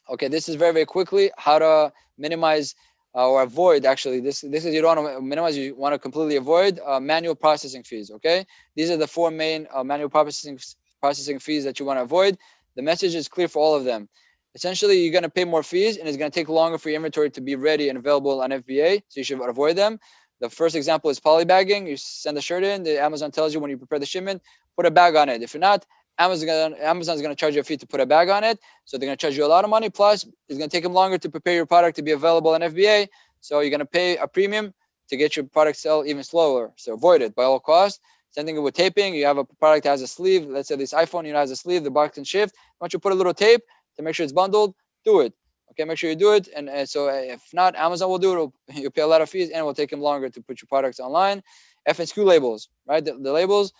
Okay, this is very quickly how to minimize or avoid. Actually, this is, you don't want to minimize. You want to completely avoid manual processing fees. Okay, these are the four main manual processing fees that you want to avoid. The message is clear for all of them. Essentially, you're going to pay more fees, and it's going to take longer for your inventory to be ready and available on FBA. So you should avoid them. The first example is polybagging. You send the shirt in. The Amazon tells you when you prepare the shipment, put a bag on it. If you're not, Amazon's going to charge you a fee to put a bag on it. So they're going to charge you a lot of money. Plus, it's going to take them longer to prepare your product to be available on FBA. So you're going to pay a premium to get your product sell even slower. So avoid it by all costs. Same thing with taping. You have a product that has a sleeve. Let's say this iPhone, has a sleeve. The box can shift. Once you put a little tape to make sure it's bundled, do it. Okay, make sure you do it. And so if not, Amazon will do it. You'll pay a lot of fees, and it will take them longer to put your products online. FNSQ labels, right? The labels.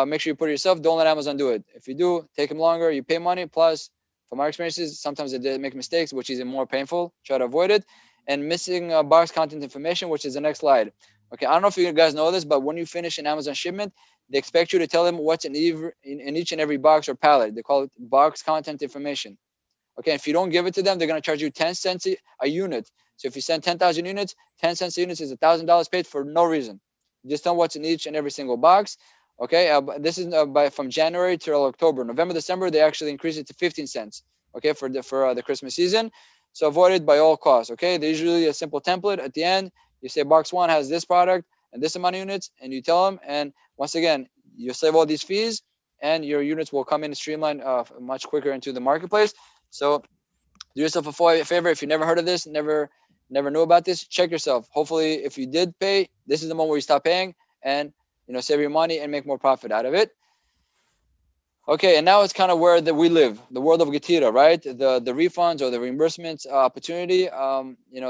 Make sure you put it yourself. Don't let Amazon do it. If you do, take them longer. You pay money. Plus, from our experiences, sometimes they make mistakes, which is more painful. Try to avoid it. And missing box content information, which is the next slide. Okay, I don't know if you guys know this, but when you finish an Amazon shipment, they expect you to tell them what's in each and every box or pallet. They call it box content information. Okay, if you don't give it to them, they're going to charge you 10 cents a unit. So if you send 10,000 units, 10 cents a unit is $1,000 paid for no reason. Just tell them what's in each and every single box. Okay, this is from January till October. November, December, they actually increased it to 15 cents. Okay, for the Christmas season. So avoid it by all costs. Okay, there's usually a simple template at the end. You say box one has this product and this amount of units, and you tell them. And once again, you save all these fees, and your units will come in and streamline much quicker into the marketplace. So do yourself a favor. If you never heard of this, never knew about this, check yourself. Hopefully, if you did pay, this is the moment where you stop paying and save your money and make more profit out of it. Okay, and now it's kind of where we live, the world of Getira, right? The refunds or the reimbursements opportunity.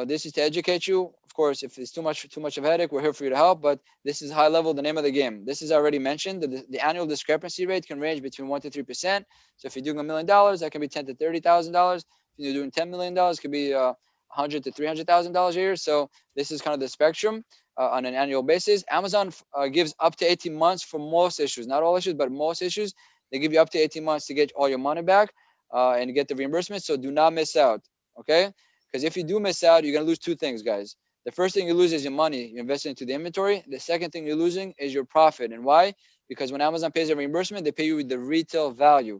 This is to educate you. Of course, if it's too much of a headache, we're here for you to help. But this is high level, the name of the game. This is already mentioned. The annual discrepancy rate can range between 1% to 3%. So if you're doing $1 million, that can be $10,000 to $30,000. If you're doing $10 million, it could be $100,000 to $300,000 a year. So this is kind of the spectrum on an annual basis. Amazon gives up to 18 months for most issues, not all issues, but most issues. They give you up to 18 months to get all your money back and get the reimbursement. So do not miss out, okay? Because if you do miss out, you're going to lose two things, guys. The first thing you lose is your money you invested into the inventory. The second thing you're losing is your profit. And why? Because when Amazon pays a reimbursement, they pay you with the retail value,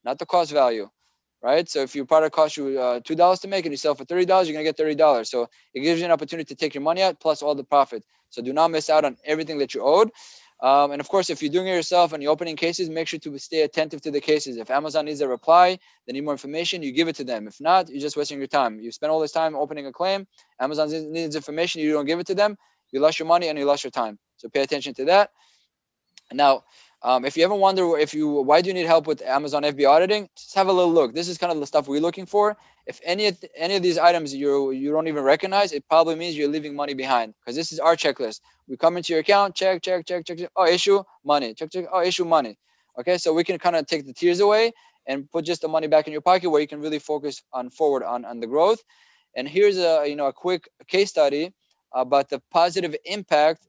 not the cost value, right? So if your product costs you $2 to make and you sell for $30, you're going to get $30. So it gives you an opportunity to take your money out plus all the profit. So do not miss out on everything that you owed. And of course, if you're doing it yourself and you're opening cases, make sure to stay attentive to the cases. If Amazon needs a reply, they need more information, you give it to them. If not, you're just wasting your time. You spend all this time opening a claim, Amazon needs information, you don't give it to them, you lost your money and you lost your time. So pay attention to that. Now, if you ever wonder why do you need help with Amazon FBA auditing, just have a little look. This is kind of the stuff we're looking for. If any of these items you don't even recognize, it probably means you're leaving money behind, because this is our checklist. We come into your account, check. Oh, issue money. Check. Oh, issue money. Okay, so we can kind of take the tears away and put just the money back in your pocket, where you can really focus on the growth. And here's a quick case study about the positive impact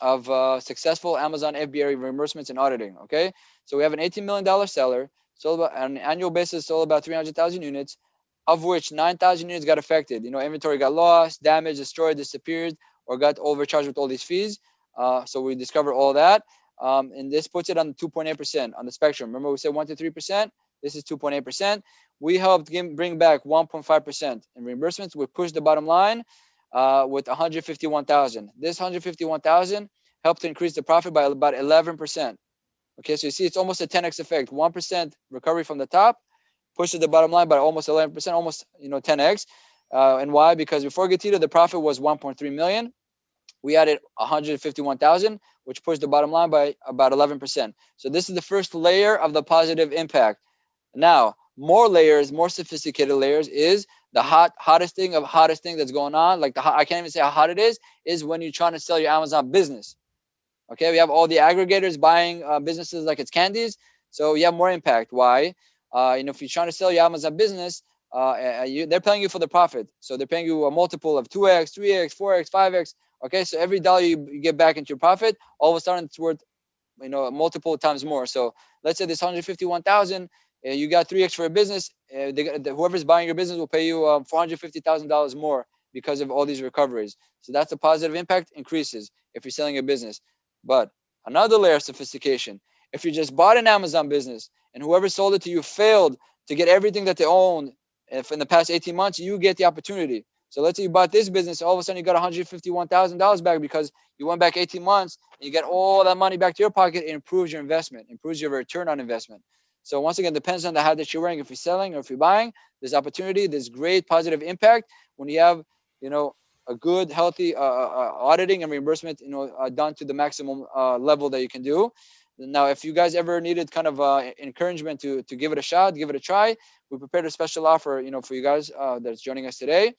of successful Amazon FBA reimbursements and auditing. Okay, so we have an $18 million seller, sold about, on an annual basis, sold about 300,000 units, of which 9,000 units got affected. Inventory got lost, damaged, destroyed, disappeared, or got overcharged with all these fees. So we discovered all that, and this puts it on 2.8% on the spectrum. Remember, we said 1% to 3%. This is 2.8%. We helped bring back 1.5% in reimbursements. We pushed the bottom line with 151,000. This 151,000 helped to increase the profit by about 11%. Okay, so you see it's almost a 10x effect. 1% recovery from the top pushes the bottom line by almost 11%, almost 10x. And why? Because before Getira, the profit was 1.3 million. We added 151,000, which pushed the bottom line by about 11%. So this is the first layer of the positive impact. Now, more layers, more sophisticated layers is the hottest thing that's going on. Like I can't even say how hot it is when you're trying to sell your Amazon business. Okay, we have all the aggregators buying businesses like it's candies. So you have more impact. Why? If you're trying to sell your Amazon business, they're paying you for the profit. So they're paying you a multiple of 2x, 3x, 4x, 5x. Okay, so every dollar you get back into your profit, all of a sudden it's worth multiple times more. So let's say this 151,000, you got 3x for a business. Whoever's buying your business will pay you $450,000 more because of all these recoveries. So that's the positive impact increases if you're selling a business. But another layer of sophistication, if you just bought an Amazon business and whoever sold it to you failed to get everything that they owned, if in the past 18 months, you get the opportunity. So let's say you bought this business, all of a sudden you got $151,000 back because you went back 18 months and you get all that money back to your pocket. It improves your investment, improves your return on investment. So once again, depends on the hat that you're wearing. If you're selling or if you're buying, there's opportunity, there's great positive impact when you have, a good, healthy auditing and reimbursement, done to the maximum level that you can do. Now, if you guys ever needed kind of encouragement to give it a shot, give it a try, we prepared a special offer, for you guys that's joining us today.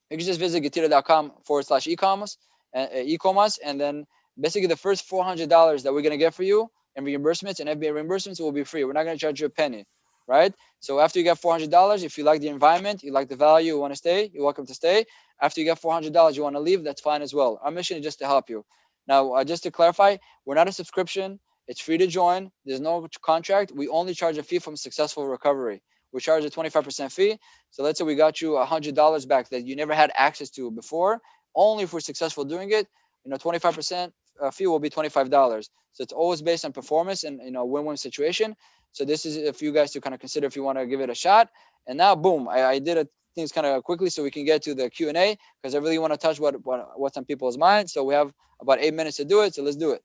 You can just visit getira.com/e-commerce and e-Comas, and then basically the first $400 that we're gonna get for you in reimbursements and FBA reimbursements will be free. We're not gonna charge you a penny, right? So after you get $400, if you like the environment, you like the value, you want to stay, you're welcome to stay. After you get $400, you want to leave, that's fine as well. Our mission is just to help you. Now, just to clarify, we're not a subscription. It's free to join. There's no contract. We only charge a fee from successful recovery. We charge a 25% fee. So let's say we got you $100 back that you never had access to before. Only if we're successful doing it, 25% fee will be $25. So it's always based on performance and win-win situation. So this is for you guys to kind of consider if you want to give it a shot. And now, boom, I did things kind of quickly so we can get to the Q&A because I really want to touch what's on people's minds. So we have about 8 minutes to do it. So let's do it.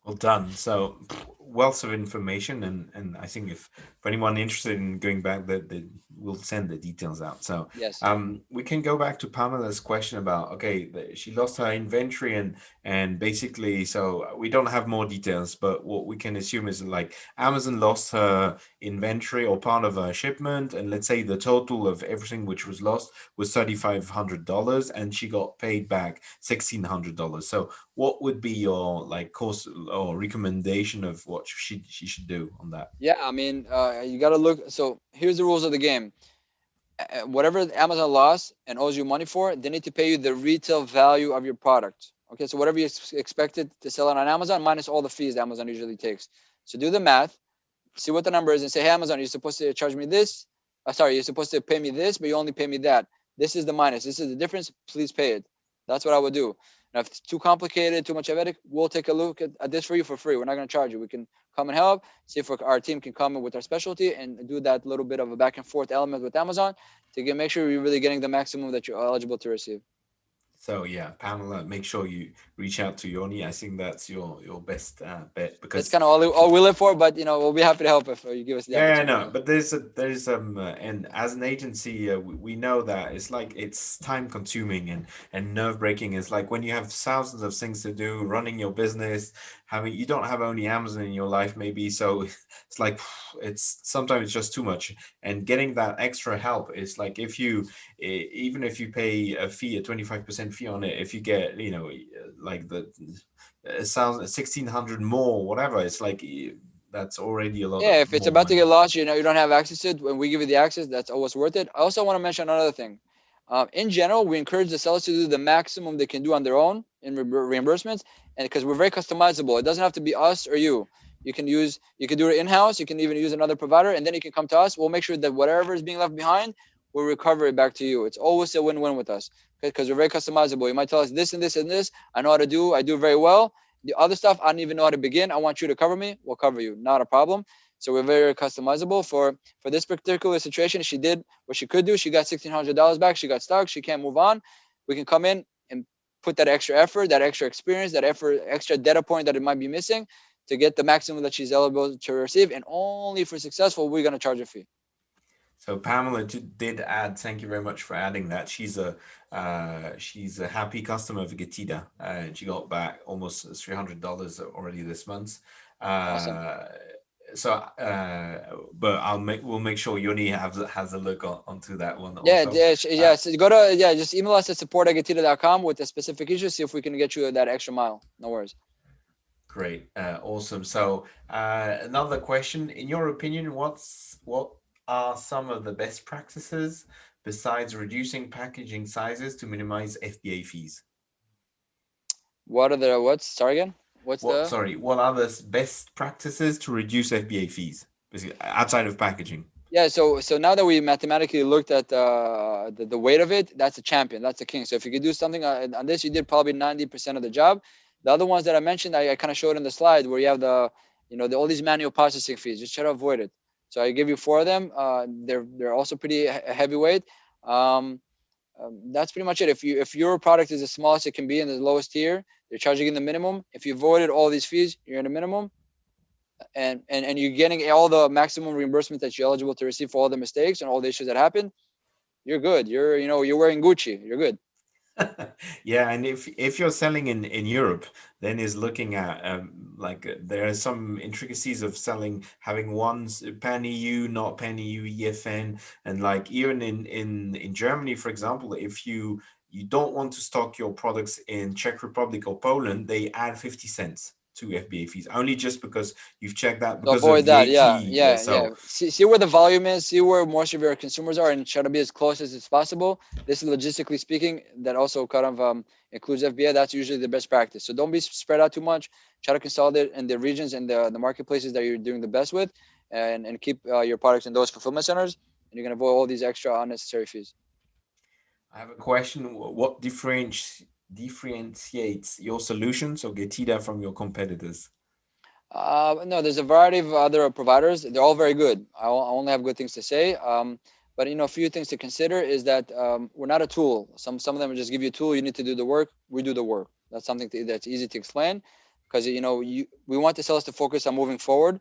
Well done. So wealth of information, and I think if for anyone interested in going back, that we'll send the details out. So Yes. we can go back to Pamela's question about she lost her inventory and basically, so we don't have more details, but what we can assume is like Amazon lost her inventory or part of her shipment, and let's say the total of everything which was lost was $3,500, and she got paid back $1,600. So what would be your course or recommendation of what she should do on that? Yeah, I mean, you got to look. So here's the rules of the game. Whatever Amazon lost and owes you money for, they need to pay you the retail value of your product. Okay, so whatever you expected to sell it on Amazon minus all the fees Amazon usually takes. So do the math, see what the number is, and say, hey, Amazon, you're supposed to charge me this. Sorry, you're supposed to pay me this, but you only pay me that. This is the minus. This is the difference. Please pay it. That's what I would do. Now, if it's too complicated, too much headache, we'll take a look at this for you for free. We're not going to charge you. We can come and help, see if our team can come in with our specialty and do that little bit of a back and forth element with Amazon to make sure you're really getting the maximum that you're eligible to receive. So yeah, Pamela, make sure you reach out to Yoni. I think that's your best bet That's because kind of all we live for, but we'll be happy to help if you give us the yeah, no, opportunity. but there's and as an agency, we know that it's time consuming and nerve breaking. It's like when you have thousands of things to do, running your business, having you don't have only Amazon in your life, maybe. So it's like it's sometimes just too much. And getting that extra help is like if you even if you pay a fee, a 25% fee on it, if you get like the 1,600 more, whatever, it's like that's already a lot Yeah, of if it's more about to money. get lost, you don't have access to it. When we give you the access, that's always worth it. I also want to mention another thing. In general, we encourage the sellers to do the maximum they can do on their own in reimbursements, and because we're very customizable, it doesn't have to be us or you. You can do it in house. You can even use another provider, and then you can come to us. We'll make sure that whatever is being left behind, we'll recover it back to you. It's always a win-win with us because we're very customizable. You might tell us this and this and this. I know how to do. I do very well. The other stuff, I don't even know how to begin. I want you to cover me. We'll cover you. Not a problem. So we're very customizable for this particular situation. She did what she could do. She got $1,600 back. She got stuck. She can't move on. We can come in and put that extra effort, that extra experience, that extra data point that it might be missing to get the maximum that she's eligible to receive. And only if we're successful, we're going to charge a fee. So Pamela did add. Thank you very much for adding that. She's a happy customer of Getida, and she got back almost $300 already this month. Awesome. Uh, but we'll make sure Yoni has a look onto that one Yeah, also. yeah, yeah. So go to just email us at support@getita.com with a specific issue. See if we can get you that extra mile. No worries. Great, awesome. So, another question: in your opinion, what are some of the best practices besides reducing packaging sizes to minimize FBA fees? What are the what's sorry again? What's What, the sorry, what are the best practices to reduce FBA fees, basically, outside of packaging? Yeah, so now that we mathematically looked at the weight of it, that's a champion, that's a king. So if you could do something on this, you did probably 90% of the job. The other ones that I mentioned, I kind of showed in the slide where you have all these manual processing fees. Just try to avoid it. So I give you four of them. They're also pretty heavyweight. Um, that's pretty much it. If your product is the smallest it can be in the lowest tier, they're charging in the minimum. If you avoided all these fees, you're in the minimum and you're getting all the maximum reimbursement that you're eligible to receive for all the mistakes and all the issues that happen, you're good. You're wearing Gucci. You're good. Yeah, and if you're selling in Europe, then is looking at there are some intricacies of selling having one pan EU, not pan EU EFN, and like even in Germany, for example, if you don't want to stock your products in Czech Republic or Poland, they add 50 cents to FBA fees only just because you've checked that So because of avoid that. Yeah, VAT. yeah, yeah. So See where the volume is. See where most of your consumers are, and try to be as close as it's possible. This is logistically speaking. That also kind of includes FBA. That's usually the best practice. So don't be spread out too much. Try to consolidate in the regions and the marketplaces that you're doing the best with, and keep your products in those fulfillment centers. And you're gonna avoid all these extra unnecessary fees. I have a question. What differentiates your solution, so Getida, from your competitors? No, there's a variety of other providers. They're all very good. I only have good things to say. But a few things to consider is that we're not a tool. Some of them just give you a tool. You need to do the work. We do the work. That's something that's easy to explain, because we want the sales to focus on moving forward.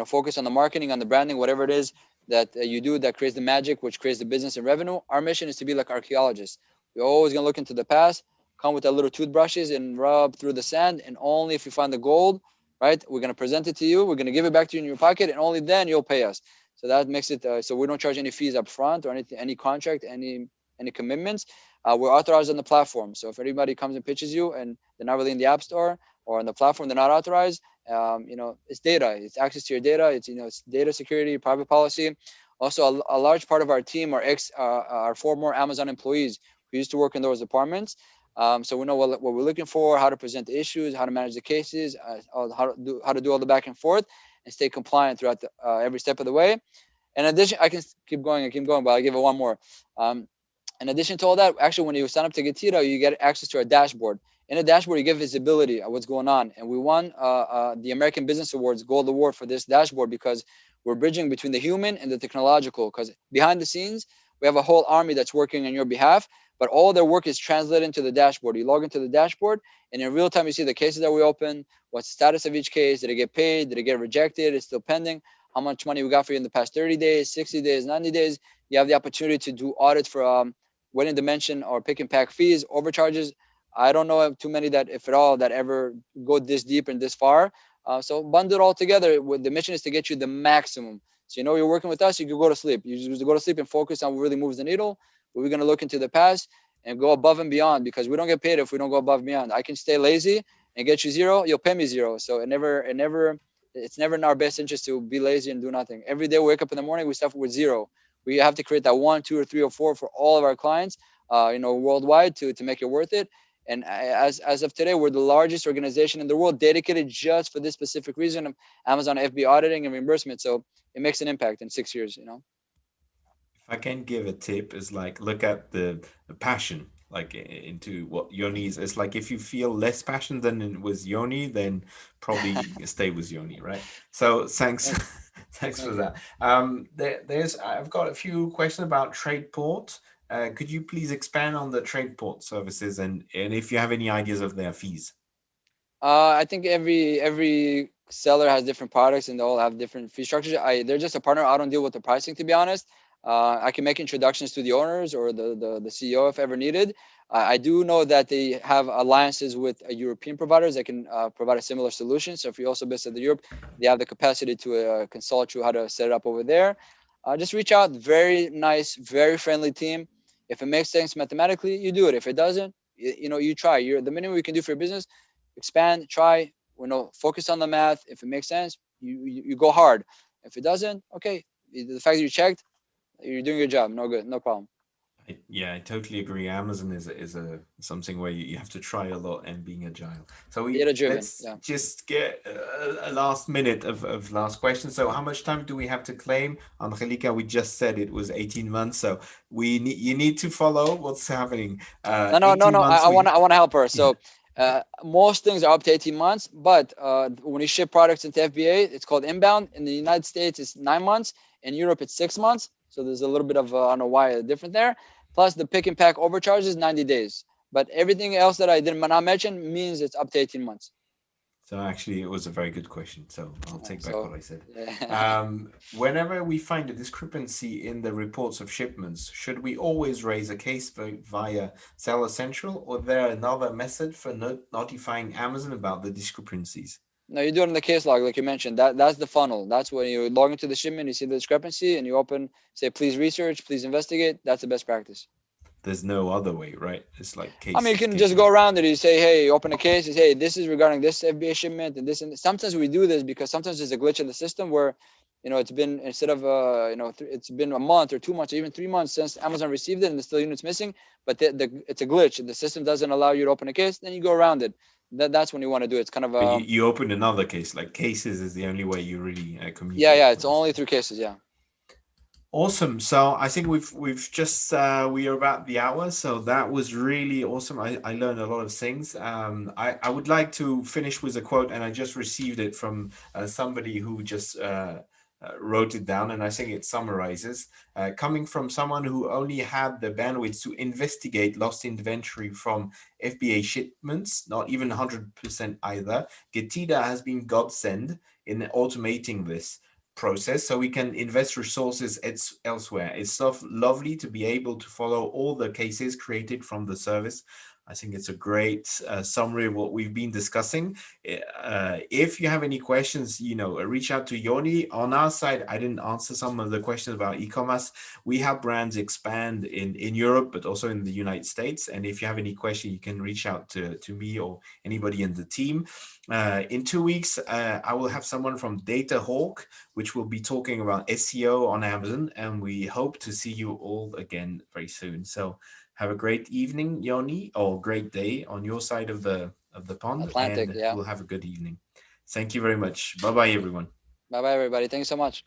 Focus on the marketing, on the branding, whatever it is that you do that creates the magic, which creates the business and revenue. Our mission is to be like archaeologists. We're always gonna look into the past, come with our little toothbrushes and rub through the sand, and only if you find the gold, right? We're going to present it to you. We're going to give it back to you in your pocket, and only then you'll pay us. So that makes it so we don't charge any fees up front or anything, any contract, any commitments. We're authorized on the platform. So if anybody comes and pitches you and they're not really in the app store or on the platform, they're not authorized. It's data. It's access to your data. It's data security, private policy. Also, a large part of our team are former Amazon employees who used to work in those departments. So we know what we're looking for, how to present the issues, how to manage the cases, how to do all the back and forth, and stay compliant throughout every step of the way. In addition, I can keep going and keep going, but I'll give it one more. Um, in addition to all that, actually, when you sign up to Getira, you get access to our dashboard. In the dashboard, you get visibility of what's going on. And we won the American Business Awards Gold Award for this dashboard because we're bridging between the human and the technological. Because behind the scenes, we have a whole army that's working on your behalf, but all their work is translated into the dashboard. You log into the dashboard, and in real time, you see the cases that we open, what's the status of each case, did it get paid, did it get rejected, it's still pending, how much money we got for you in the past 30 days, 60 days, 90 days. You have the opportunity to do audits for wedding dimension or pick and pack fees, overcharges. I don't know of too many that, if at all, that ever go this deep and this far. So bundle it all together. The mission is to get you the maximum. So you're working with us, you can go to sleep. You just go to sleep and focus on what really moves the needle. We're going to look into the past and go above and beyond, because we don't get paid if we don't go above and beyond. I can stay lazy and get you zero, you'll pay me zero. So it's never in our best interest to be lazy and do nothing. Every day we wake up in the morning, we start with zero. We have to create that one, two, or three, or four for all of our clients, worldwide to make it worth it. And as of today, we're the largest organization in the world dedicated just for this specific reason of Amazon FB auditing and reimbursement. So it makes an impact in 6 years. If I can give a tip, is like look at the passion like into what Yoni is. It's like if you feel less passion than with Yoni, then probably stay with Yoni, right? So thanks, Thank, thanks for thank you. that. There's I've got a few questions about trade port. Could you please expand on the trade port services and if you have any ideas of their fees? I think every seller has different products and they all have different fee structures. They're just a partner. I don't deal with the pricing, to be honest. I can make introductions to the owners or the CEO if ever needed. I do know that they have alliances with European providers that can provide a similar solution. So if you also visit the Europe, they have the capacity to consult you how to set it up over there. Just reach out. Very nice, very friendly team. If it makes sense mathematically, you do it. If it doesn't, you try. You're the minimum we can do for your business. Expand, try. focus on the math. If it makes sense, you go hard. If it doesn't, okay, the fact that you checked, you're doing your job. No good, no problem. Yeah, I totally agree. Amazon is a something where you have to try a lot and being agile. So we Data driven, let's yeah. just get a last minute of last question. So how much time do we have to claim? Angelica, we just said it was 18 months. So you need to follow what's happening. No, no, no, 18 no. months I want to help her. yeah. So most things are up to 18 months, but when you ship products into FBA, it's called inbound. In the United States, it's 9 months. In Europe, it's 6 months. So there's a little bit of I don't know why different there. Plus the pick and pack overcharge is 90 days. But everything else that I did not mention means it's up to 18 months. So actually, it was a very good question. So I'll take back So what I said. yeah. Whenever we find a discrepancy in the reports of shipments, should we always raise a case via Seller Central, or there another method for notifying Amazon about the discrepancies? No, you do it in the case log, like you mentioned. That's the funnel. That's when you log into the shipment, you see the discrepancy, and you open, say, please research, please investigate. That's the best practice. There's no other way, right? It's like I mean, you case can case just go management. around it. You say, hey, you open a case. You say, hey, this is regarding this FBA shipment and this. And sometimes we do this because sometimes there's a glitch in the system where, it's been instead of it's been a month or 2 months or even 3 months since Amazon received it and there's still units missing. But it's a glitch. The system doesn't allow you to open a case. Then you go around it. That's when you want to do it. It's kind of But you open another case. Like cases is the only way you really yeah, communicate yeah. with It's us. only through cases. Yeah. Awesome. So I think we've just we are about the hour. So that was really awesome. I learned a lot of things. I would like to finish with a quote, and I just received it from somebody who just wrote it down, and I think it summarizes. Coming from someone who only had the bandwidth to investigate lost inventory from FBA shipments, not even 100% either, Getida has been godsend in automating this process so we can invest resources elsewhere. It's lovely to be able to follow all the cases created from the service. I think it's a great summary of what we've been discussing. If you have any questions, reach out to Yoni. On our side, I didn't answer some of the questions about e-commerce. We have brands expand in Europe, but also in the United States. And if you have any question, you can reach out to me or anybody in the team. In 2 weeks, I will have someone from Data Hawk, which will be talking about SEO on Amazon, and we hope to see you all again very soon. So have a great evening, Yoni, or great day on your side of the pond, Atlantic. and Yeah. we'll have a good evening. Thank you very much. Bye bye, everyone. Bye bye, everybody. Thanks so much.